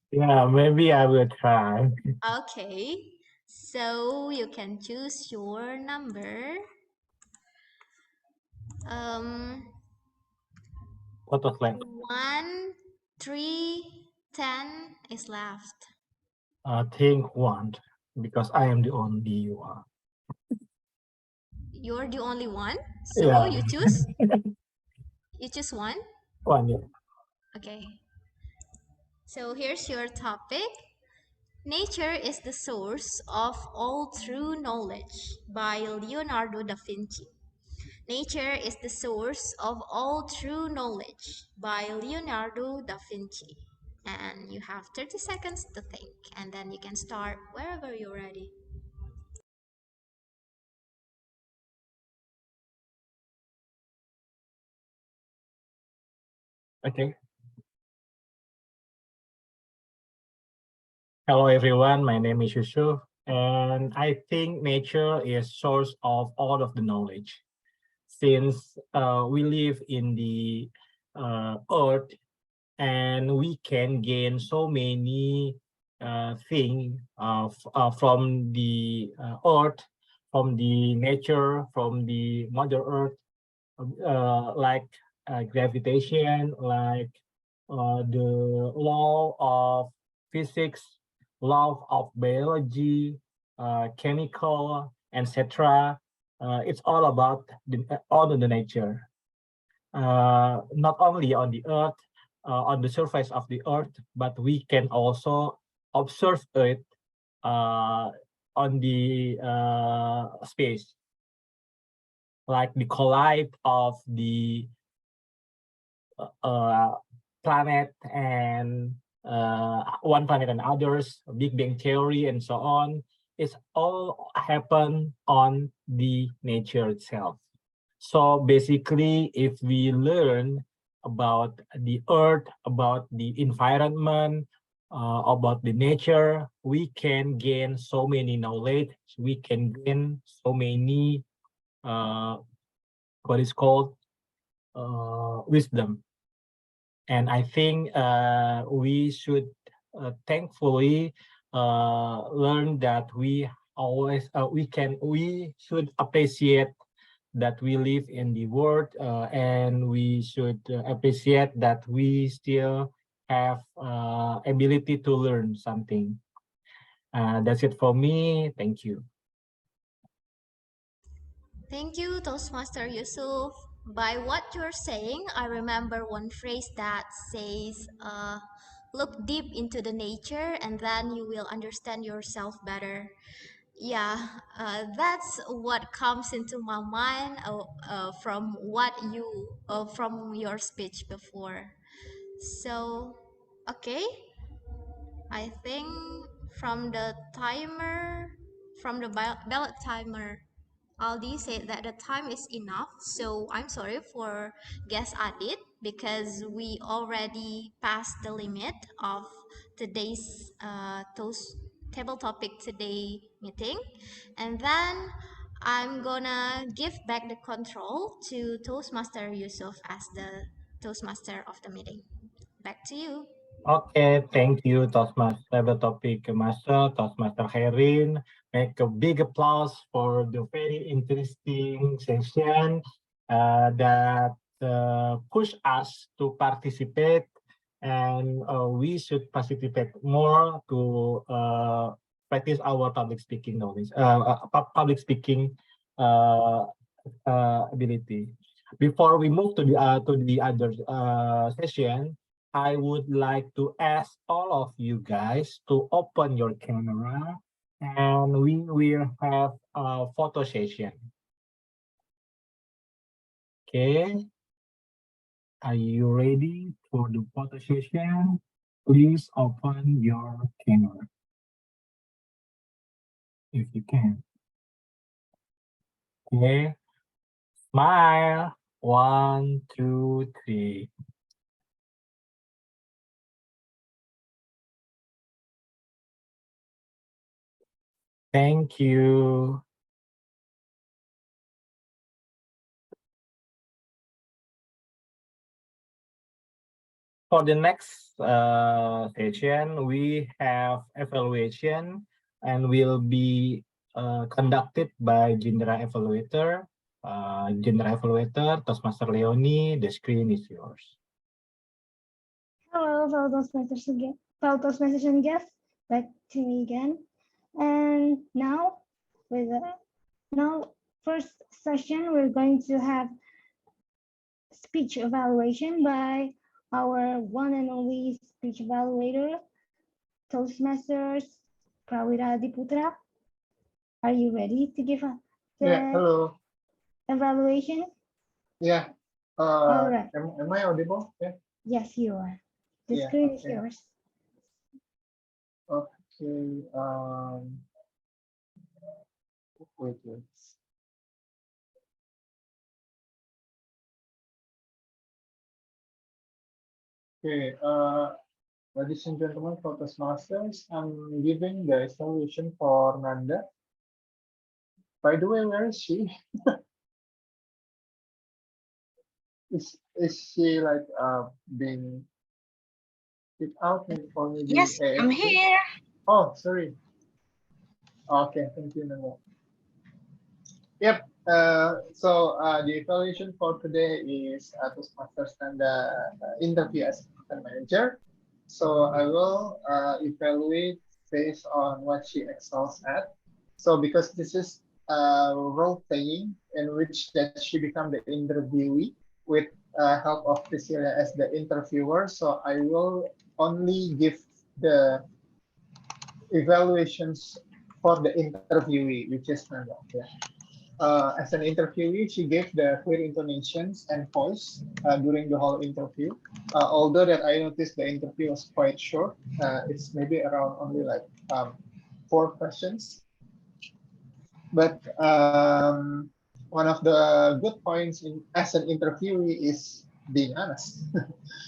Speaker 1: Yeah, maybe I will try.
Speaker 9: Okay. So you can choose your number.
Speaker 1: What was left?
Speaker 9: 1, 3, 10 is left.
Speaker 1: Think one, because I am the only one.
Speaker 9: You're the only one, so
Speaker 1: Yeah.
Speaker 9: you choose. You choose one.
Speaker 1: One, yeah.
Speaker 9: Okay. So here's your topic. Nature is the source of all true knowledge by Leonardo da Vinci. Nature is the source of all true knowledge by Leonardo da Vinci. And you have 30 seconds to think, and then you can start wherever you're ready.
Speaker 1: Okay. Hello, everyone. My name is Yusuf, and I think nature is source of all of the knowledge. Since we live in the earth, and we can gain so many things from the earth, from the nature, from the Mother Earth, like gravitation, like the law of physics, law of biology, chemical, etc. It's all about all of the nature. Not only on the earth, on the surface of the earth, but we can also observe it on the space, like the collide of the planet and one planet and others, Big Bang Theory and so on. It's all happen on the nature itself. So basically, if we learn about the earth, about the environment, about the nature, we can gain so many knowledge. We can gain so many what is called wisdom. And I think we should thankfully learn that we always we should appreciate that we live in the world, and we should appreciate that we still have ability to learn something. That's it for me. Thank you.
Speaker 9: Thank you, Toastmaster Yusuf. By what you're saying, I remember one phrase that says, look deep into the nature and then you will understand yourself better. Yeah, that's what comes into my mind from what you from your speech before. So, okay, I think from the timer, from the ballot timer, Aldi said that the time is enough. So I'm sorry for guest Adit because we already passed the limit of today's toast table topic today meeting. And then I'm gonna give back the control to Toastmaster Yusuf as the Toastmaster of the meeting. Back to you.
Speaker 1: Okay, thank you, Toastmaster Topic Master, Toastmaster Herin. Make a big applause for the very interesting session that push us to participate, and we should participate more to practice our public speaking knowledge, public speaking ability. Before we move to the other session, I would like to ask all of you guys to open your camera, and we will have a photo session. Okay, are you ready for the photo session? Please open your camera if you can. Okay, smile. 1, 2, 3. Thank you. For the next session, we have evaluation and will be conducted by General Evaluator. General Evaluator, Toastmaster Leonie, the screen is yours.
Speaker 3: Hello, fellow Toastmasters again. Fellow Toastmasters and guests, back to me again. And now, first session, we're going to have speech evaluation by our one and only speech evaluator, Toastmasters, Prawira Diputra. Are you ready to give
Speaker 5: Yeah,
Speaker 3: the
Speaker 5: hello.
Speaker 3: evaluation?
Speaker 5: Yeah.
Speaker 3: All right.
Speaker 5: Am I audible? Yeah.
Speaker 3: Yes, you are. The
Speaker 5: Yeah,
Speaker 3: screen is
Speaker 5: okay.
Speaker 3: yours.
Speaker 5: Okay. Wait. Okay. Ladies and gentlemen, for Toastmasters, I'm giving the solution for Nanda. By the way, where is she? Is she like being kicked out or maybe
Speaker 2: Yes, I'm
Speaker 5: AFK?
Speaker 2: here.
Speaker 5: Oh, sorry. Okay, thank you, Nanda. Yep. The evaluation for today is Toastmasters and the interview as content manager. So I will evaluate based on what she excels at. So because this is role playing in which that she become the interviewee with help of Priscilla as the interviewer. So I will only give the evaluations for the interviewee, which is Nanda. Yeah. As an interviewee, she gave the clear intonations and voice during the whole interview. Although that I noticed the interview was quite short, it's maybe around only like 4 questions. But one of the good points as an interviewee is being honest.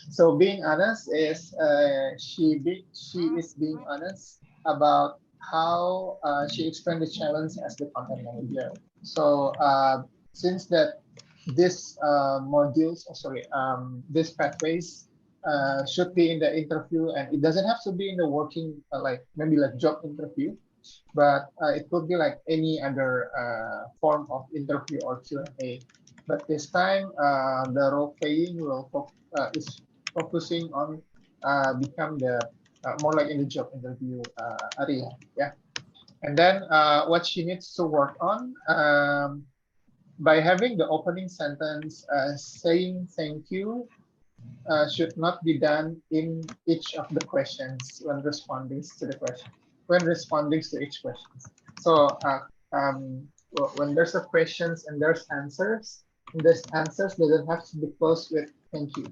Speaker 5: So being honest is she is being honest about how she explained the challenge as the content manager. So since that this modules, these pathways should be in the interview, and it doesn't have to be in the working like maybe like job interview, but it could be like any other form of interview or Q&A. But this time, the role playing is focusing on become the more like in the job interview area. Yeah. And then what she needs to work on by having the opening sentence saying thank you should not be done in each of the questions when responding to the question, when responding to each question. So when there's a questions and there's answers, this answers doesn't have to be closed with thank you.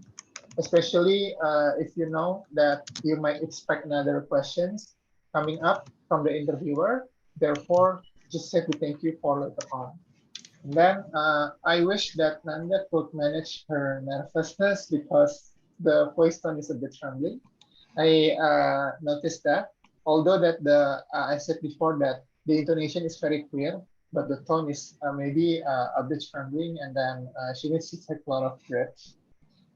Speaker 5: Especially if you know that you might expect another questions coming up from the interviewer. Therefore, just say thank you for later on. And then I wish that Nanda could manage her nervousness because the voice tone is a bit trembling. I noticed that, although that I said before that the intonation is very clear, but the tone is maybe a bit trembling, and then she needs to take a lot of breaths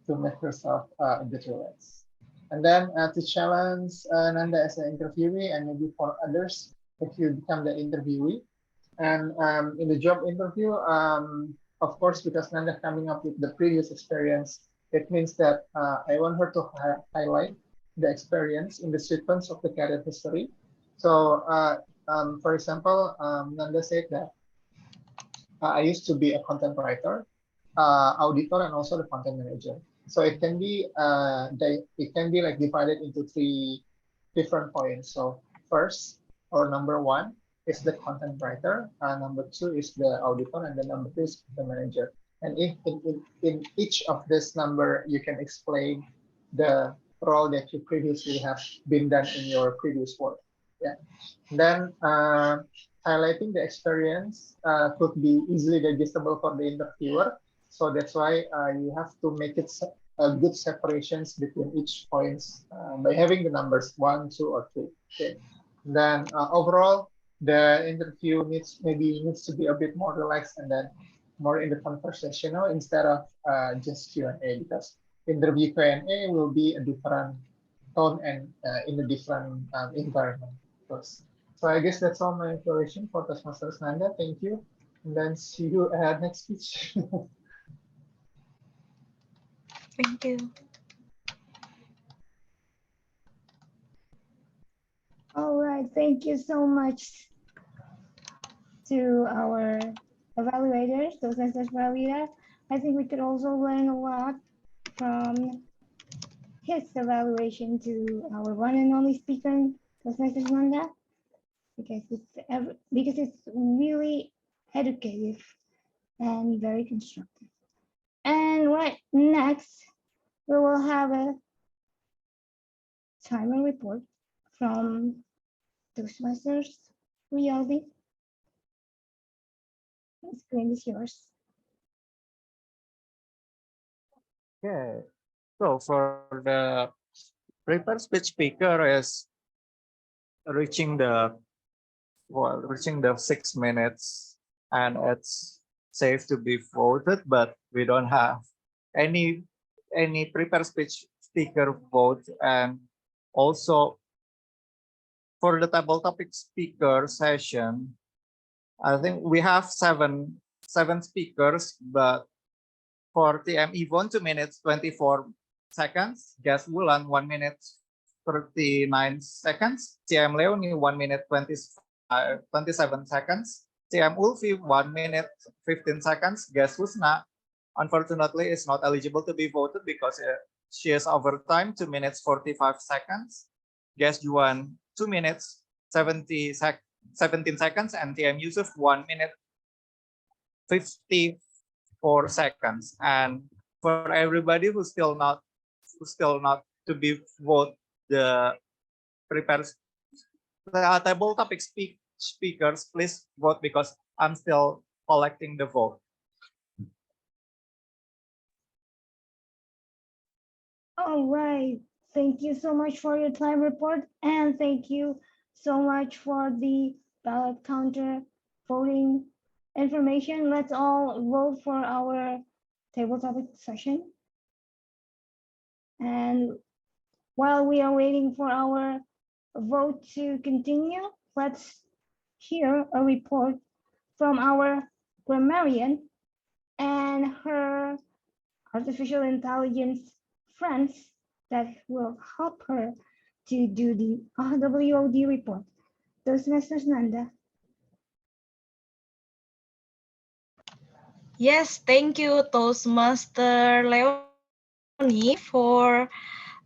Speaker 5: to make herself a bit relaxed. And then to challenge Nanda as an interviewee, and maybe for others, if you become the interviewee. And in the job interview, of course, because Nanda coming up with the previous experience, it means that I want her to highlight the experience in the sequence of the career history. So, for example, Nanda said that I used to be a content writer, auditor, and also the content manager. So it can be like divided into 3 different points. So first, or number 1 is the content writer, number 2 is the auditor, and then number 3 is the manager. And if in each of this number, you can explain the role that you previously have been done in your previous work. Yeah. Then highlighting the experience could be easily digestible for the interviewer. So that's why you have to make it good separations between each points by having the numbers 1, 2, or 3. Okay. Then overall, the interview needs to be a bit more relaxed and then more in the conversational instead of just Q&A, because interview Q&A will be a different tone and in a different environment. So I guess that's all my information for Toastmasters Nanda. Thank you. And then see you at next speech.
Speaker 2: Thank you.
Speaker 3: All right, thank you so much to our evaluators, Toastmasters evaluator. I think we could also learn a lot from his evaluation to our one and only speaker, Toastmasters Nanda, because it's really educative and very constructive. And right next, we will have a timer report from Toastmasters Reality. The screen is yours.
Speaker 4: Okay. So for the prepared speech speaker is reaching the reaching the 6 minutes, and it's safe to be voted, but we don't have any prepared speech speaker vote. And also for the table topic speaker session, I think we have seven speakers, but for TM Yvonne 2 minutes 24 seconds, Gas Wulan 1 minute 39 seconds, TM Leonie 1 minute 27 seconds, TM Ulfi 1 minute 15 seconds, Gas Husna unfortunately is not eligible to be voted because she is overtime 2 minutes 45 seconds, Gas Juan 2 minutes 17 seconds, and TM Yusuf 1 minute 54 seconds. And for everybody who's still not to be vote the prepared table topic speakers, please vote because I'm still collecting the vote.
Speaker 3: All right. Thank you so much for your time report, and thank you so much for the ballot counter voting information. Let's all vote for our table topic session. And while we are waiting for our vote to continue, let's hear a report from our grammarian and her artificial intelligence friends that will help her to do the WOD report. Toastmasters Nanda.
Speaker 2: Yes, thank you, Toastmaster Leonie, for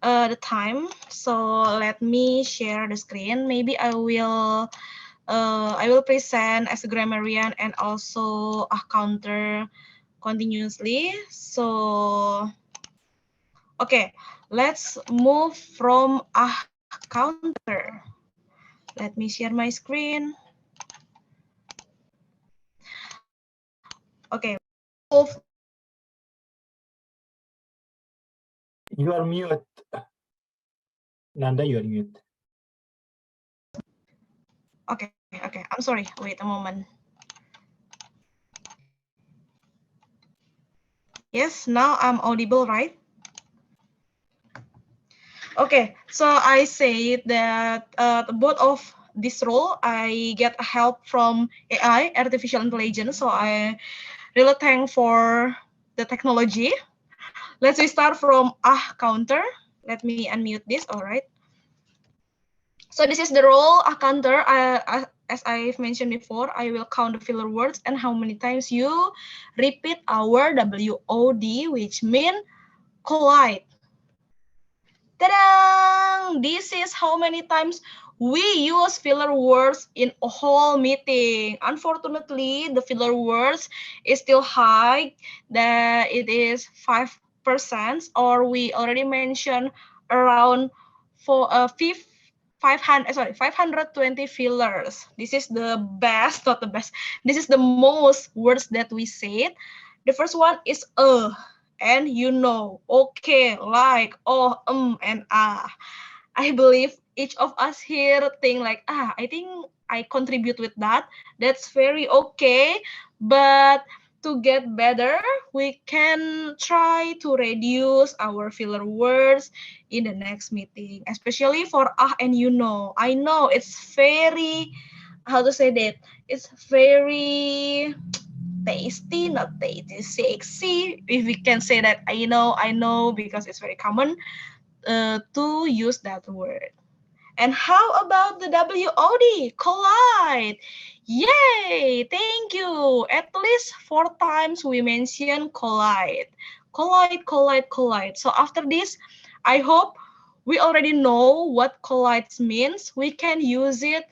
Speaker 2: the time. So let me share the screen. Maybe I will present as a grammarian and also a counter continuously. So okay, let's move from a counter. Let me share my screen. Okay, move.
Speaker 1: You are mute. Nanda, you are mute.
Speaker 2: Okay, I'm sorry. Wait a moment. Yes, now I'm audible, right? Okay, so I say that both of this role, I get help from AI, artificial intelligence. So I really thank for the technology. Let's start from counter. Let me unmute this. All right. So this is the role counter. As I've mentioned before, I will count the filler words and how many times you repeat our WOD, which mean collide. Ta-da! This is how many times we use filler words in a whole meeting. Unfortunately, the filler words is still high, that it is 5%, or we already mentioned around 520 fillers. This is the best, not the best. This is the most words that we said. The first one is and you know, okay, like, oh, and ah. I believe each of us here think like, I think I contribute with that. That's very okay. But to get better, we can try to reduce our filler words in the next meeting, especially for and you know. I know it's very, how to say that? It's very tasty, not tasty, sexy. If we can say that, I know, because it's very common to use that word. And how about the WOD? Collide. Yay! Thank you. At least 4 times we mentioned collide. Collide, collide, collide. So after this, I hope we already know what collides means. We can use it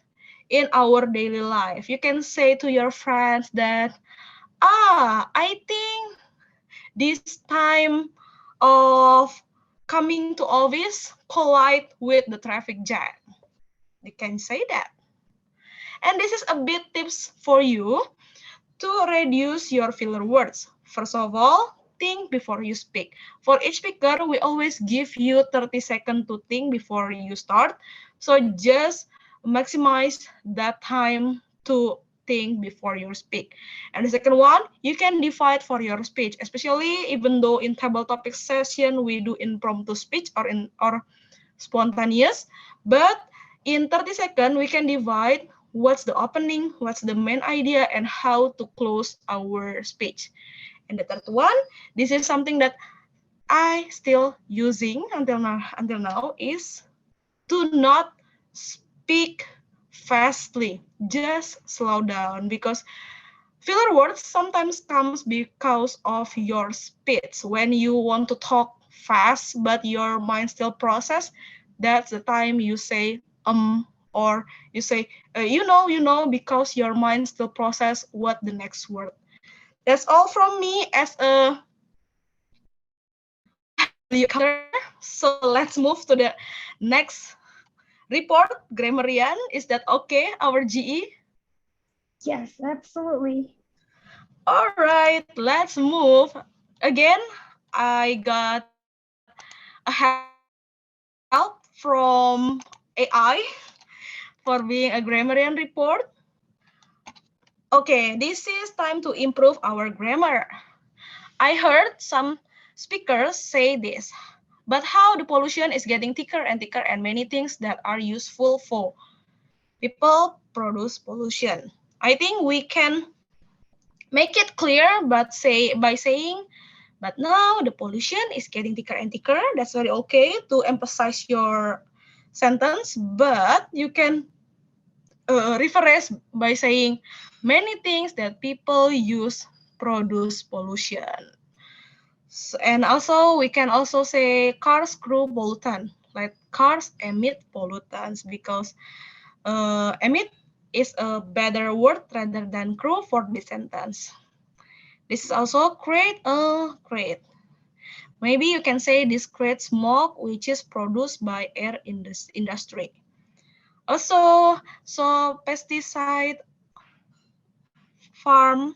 Speaker 2: in our daily life. You can say to your friends that, I think this time of coming to office collide with the traffic jam. They can say that. And this is a bit tips for you to reduce your filler words. First of all, think before you speak. For each speaker, we always give you 30 seconds to think before you start. So just maximize that time to think before you speak. And the second one, you can divide for your speech, especially even though in table topic session we do impromptu speech or spontaneous, but in 30 seconds we can divide what's the opening, what's the main idea, and how to close our speech. And the third one, this is something that I still using until now is to not speak fastly. Just slow down, because filler words sometimes comes because of your speech. When you want to talk fast but your mind still process, that's the time you say or you say you know, because your mind still process what the next word. That's all from me as a WOD. So let's move to the next report. Grammarian, is that okay, our GE?
Speaker 3: Yes, absolutely.
Speaker 2: All right, let's move. Again, I got a help from AI for being a grammarian report. Okay, this is time to improve our grammar. I heard some speakers say this, but how the pollution is getting thicker and thicker and many things that are useful for people produce pollution. I think we can make it clear by saying, but now the pollution is getting thicker and thicker. That's very okay to emphasize your sentence, but you can rephrase by saying many things that people use produce pollution. So, and also we can also say cars crew pollutant, like cars emit pollutants, because emit is a better word rather than crew for this sentence. This is also create. Maybe you can say this creates smoke which is produced by air industry. Also, so pesticide farm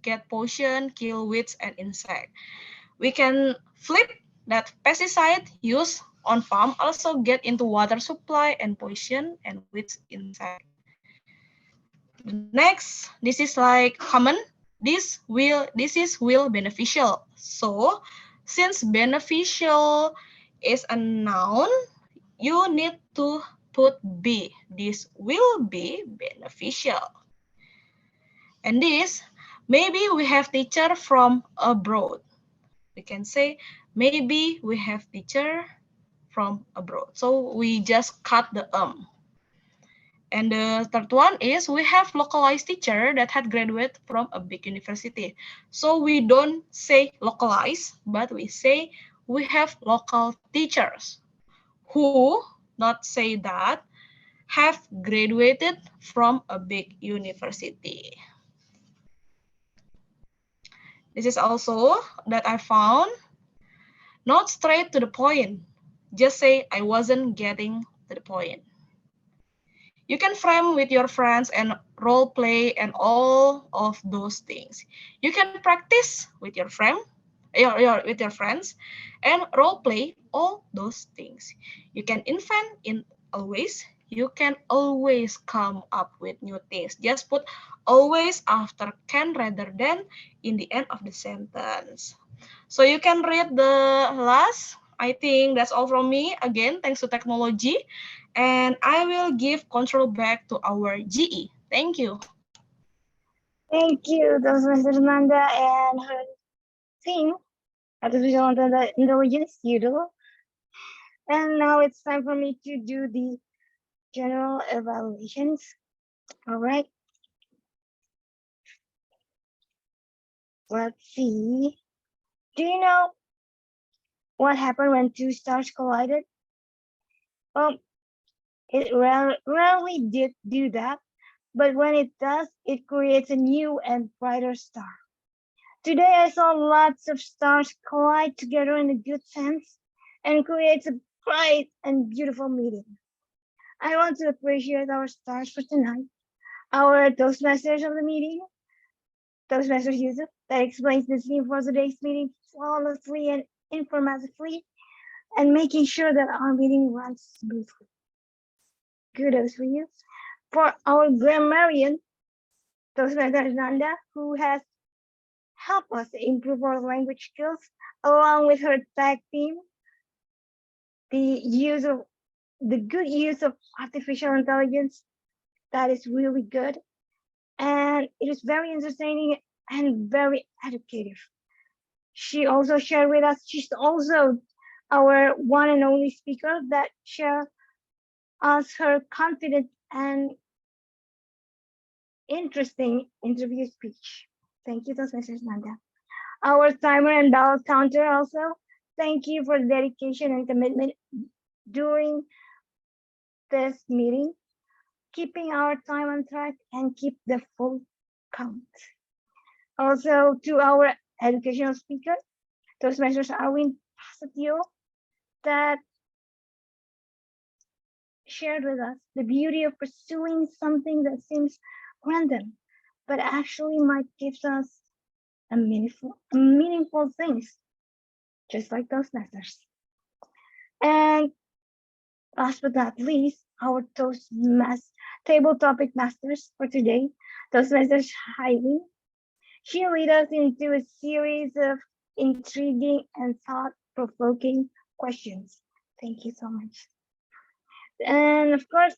Speaker 2: get pollution, kill weeds and insect. We can flip that pesticide used on farm also get into water supply and pollution and weeds insect. Next, this is like common. This is will beneficial. So since beneficial is a noun, you need to put be. This will be beneficial. And this, maybe we have teacher from abroad. We can say maybe we have teacher from abroad. So we just cut the And the third one is we have localized teacher that had graduated from a big university. So we don't say localized, but we say we have local teachers who, not say that, have graduated from a big university. This is also that I found, not straight to the point. Just say I wasn't getting to the point. You can frame with your friends and role play and all of those things. You can practice with your with your friends and role play all those things. You can invent in always. You can always come up with new things. Just put always after can rather than in the end of the sentence. So you can read the last. I think that's all from me. Again, thanks to technology. And I will give control back to our GE. Thank you.
Speaker 3: Thank you, Toastmasters Amanda and her team, Artificial Intelligence, you do. And now it's time for me to do the general evaluations. All right. Let's see. Do you know what happened when two stars collided? Well, it rarely did do that, but when it does, it creates a new and brighter star. Today I saw lots of stars collide together in a good sense and creates a bright and beautiful meeting. I want to appreciate our stars for tonight. Our Toastmasters of the meeting, Toastmaster Yusuf, that explains the theme for today's meeting flawlessly and informatively, and making sure that our meeting runs smoothly. Kudos for you. For our grammarian, Toastmaster Nanda, who has helped us improve our language skills, along with her tag team, the good use of artificial intelligence, that is really good. And it is very entertaining and very educative. She also shared with us, she's also our one and only speaker that shared us her confident and interesting interview speech. Thank you, Mrs. Nanda. Our timer and bell counter also, thank you for the dedication and commitment during this meeting, keeping our time on track and keep the full count. Also to our educational speaker, Toastmasters Arwin Pasatio, that shared with us the beauty of pursuing something that seems random, but actually might give us a meaningful things, just like Toastmasters. And last but not least, our table topic masters for today, Toastmasters Heidi. She led us into a series of intriguing and thought-provoking questions. Thank you so much. And of course,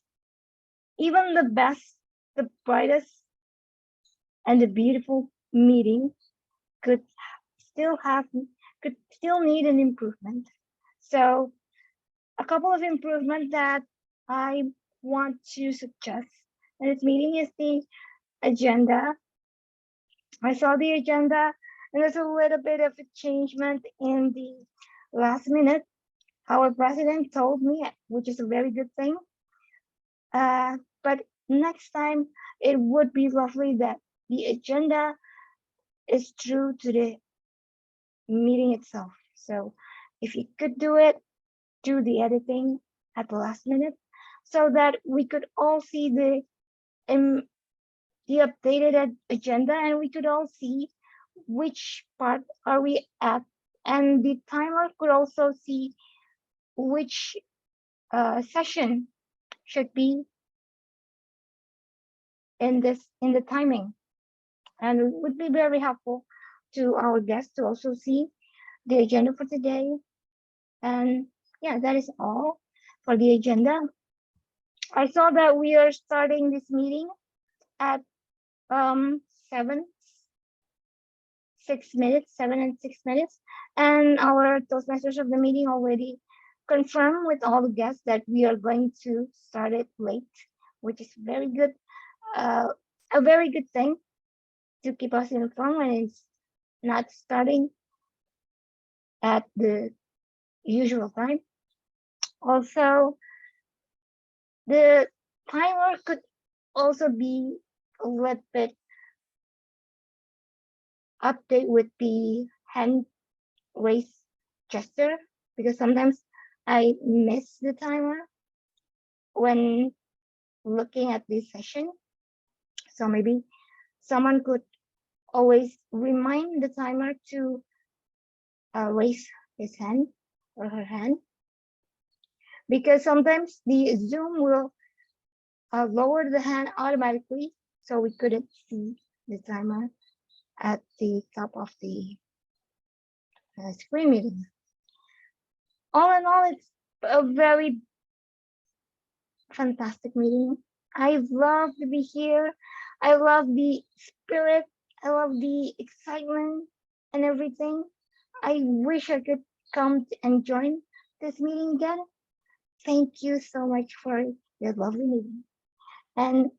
Speaker 3: even the best, the brightest, and the beautiful meeting could still need an improvement. So a couple of improvements that I want to suggest in this meeting is the agenda. I saw the agenda and there's a little bit of a changement in the last minute. Our president told me, which is a very good thing. But next time it would be roughly that the agenda is true to the meeting itself. So if you could do it, do the editing at the last minute so that we could all see the updated agenda and we could all see which part are we at, and the timer could also see which session should be in the timing, and it would be very helpful to our guests to also see the agenda for today. And yeah, that is all for the agenda. I saw that we are starting this meeting at 7 and 6 minutes, and our Toastmasters of the meeting already confirmed with all the guests that we are going to start it late, which is very good, a very good thing to keep us informed when it's not starting at the usual time. Also, the timer could also be a little bit update with the hand raise gesture, because sometimes I miss the timer when looking at this session. So maybe someone could always remind the timer to raise his hand or her hand, because sometimes the Zoom will lower the hand automatically, so we couldn't see the timer at the top of the screen meeting. All in all, it's a very fantastic meeting. I love to be here. I love the spirit. I love the excitement and everything. I wish I could come and join this meeting again. Thank you so much for that lovely meeting. And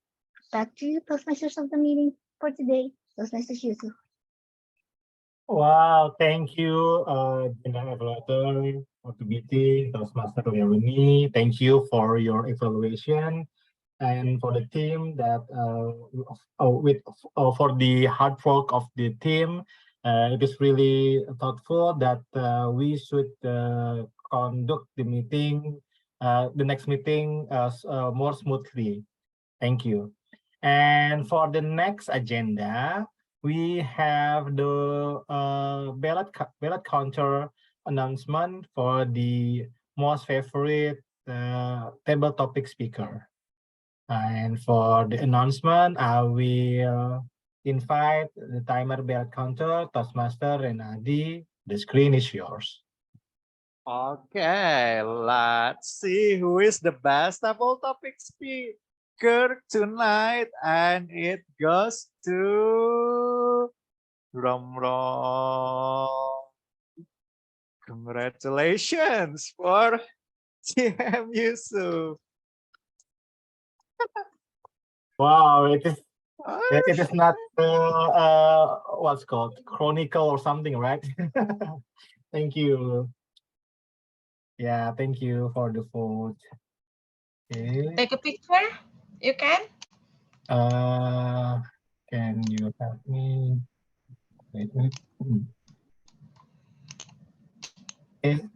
Speaker 3: back to you, Toastmasters of the meeting for today. Toastmasters Yusuf.
Speaker 1: Wow, thank you, General Evaluator of the meeting, Toastmaster Leonie. Thank you for your evaluation and for the team that for the hard work of the team. It is really thoughtful that we should conduct the meeting, the next meeting more smoothly. Thank you. And for the next agenda, we have the ballot counter announcement for the most favorite table topic speaker. And for the announcement, I will invite the timer ballot counter, Toastmaster and Adi. The screen is yours.
Speaker 4: Okay, let's see who is the best table topic speaker tonight, and it goes to drum roll. Congratulations for TM Yusuf.
Speaker 1: Wow, it is not what's called chronicle or something, right? Thank you. Yeah, thank you for the vote. Okay.
Speaker 2: Take a picture. You can.
Speaker 1: Can you help me? Wait. Okay.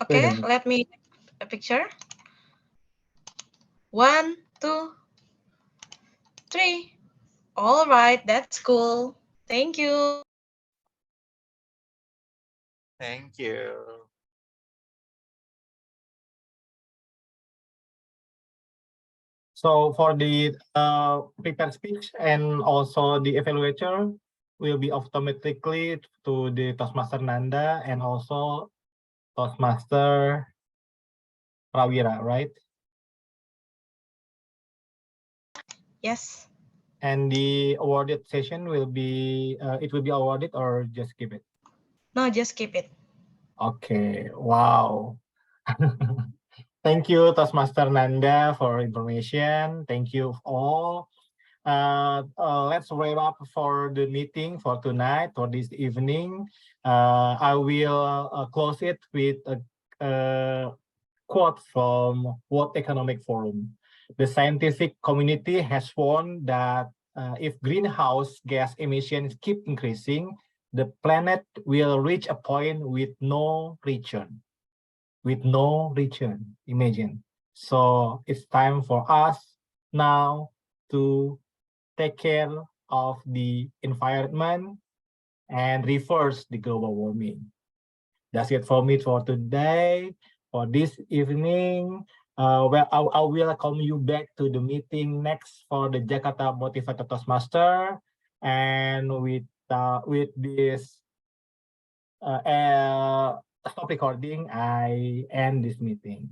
Speaker 2: Okay, let me take a picture. 1, 2, 3. All right, that's cool. Thank you.
Speaker 4: Thank you.
Speaker 1: So for the prepared speech and also the evaluator will be automatically to the Toastmaster Nanda and also Toastmaster Prawira, right?
Speaker 2: Yes.
Speaker 1: And the awarded session will be, it will be awarded or just keep it?
Speaker 2: No, just keep it.
Speaker 1: Okay, wow. Thank you, Toastmaster Nanda, for information. Thank you all. Let's wrap up for the meeting for tonight, for this evening. I will close it with a quote from World Economic Forum. The scientific community has warned that if greenhouse gas emissions keep increasing, the planet will reach a point with no return. With no return, imagine. So it's time for us now to take care of the environment and reverse the global warming. That's it for me for today. For this evening, well, I will welcome you back to the meeting next for the Jakarta Motivator Toastmaster. And with this stop recording, I end this meeting.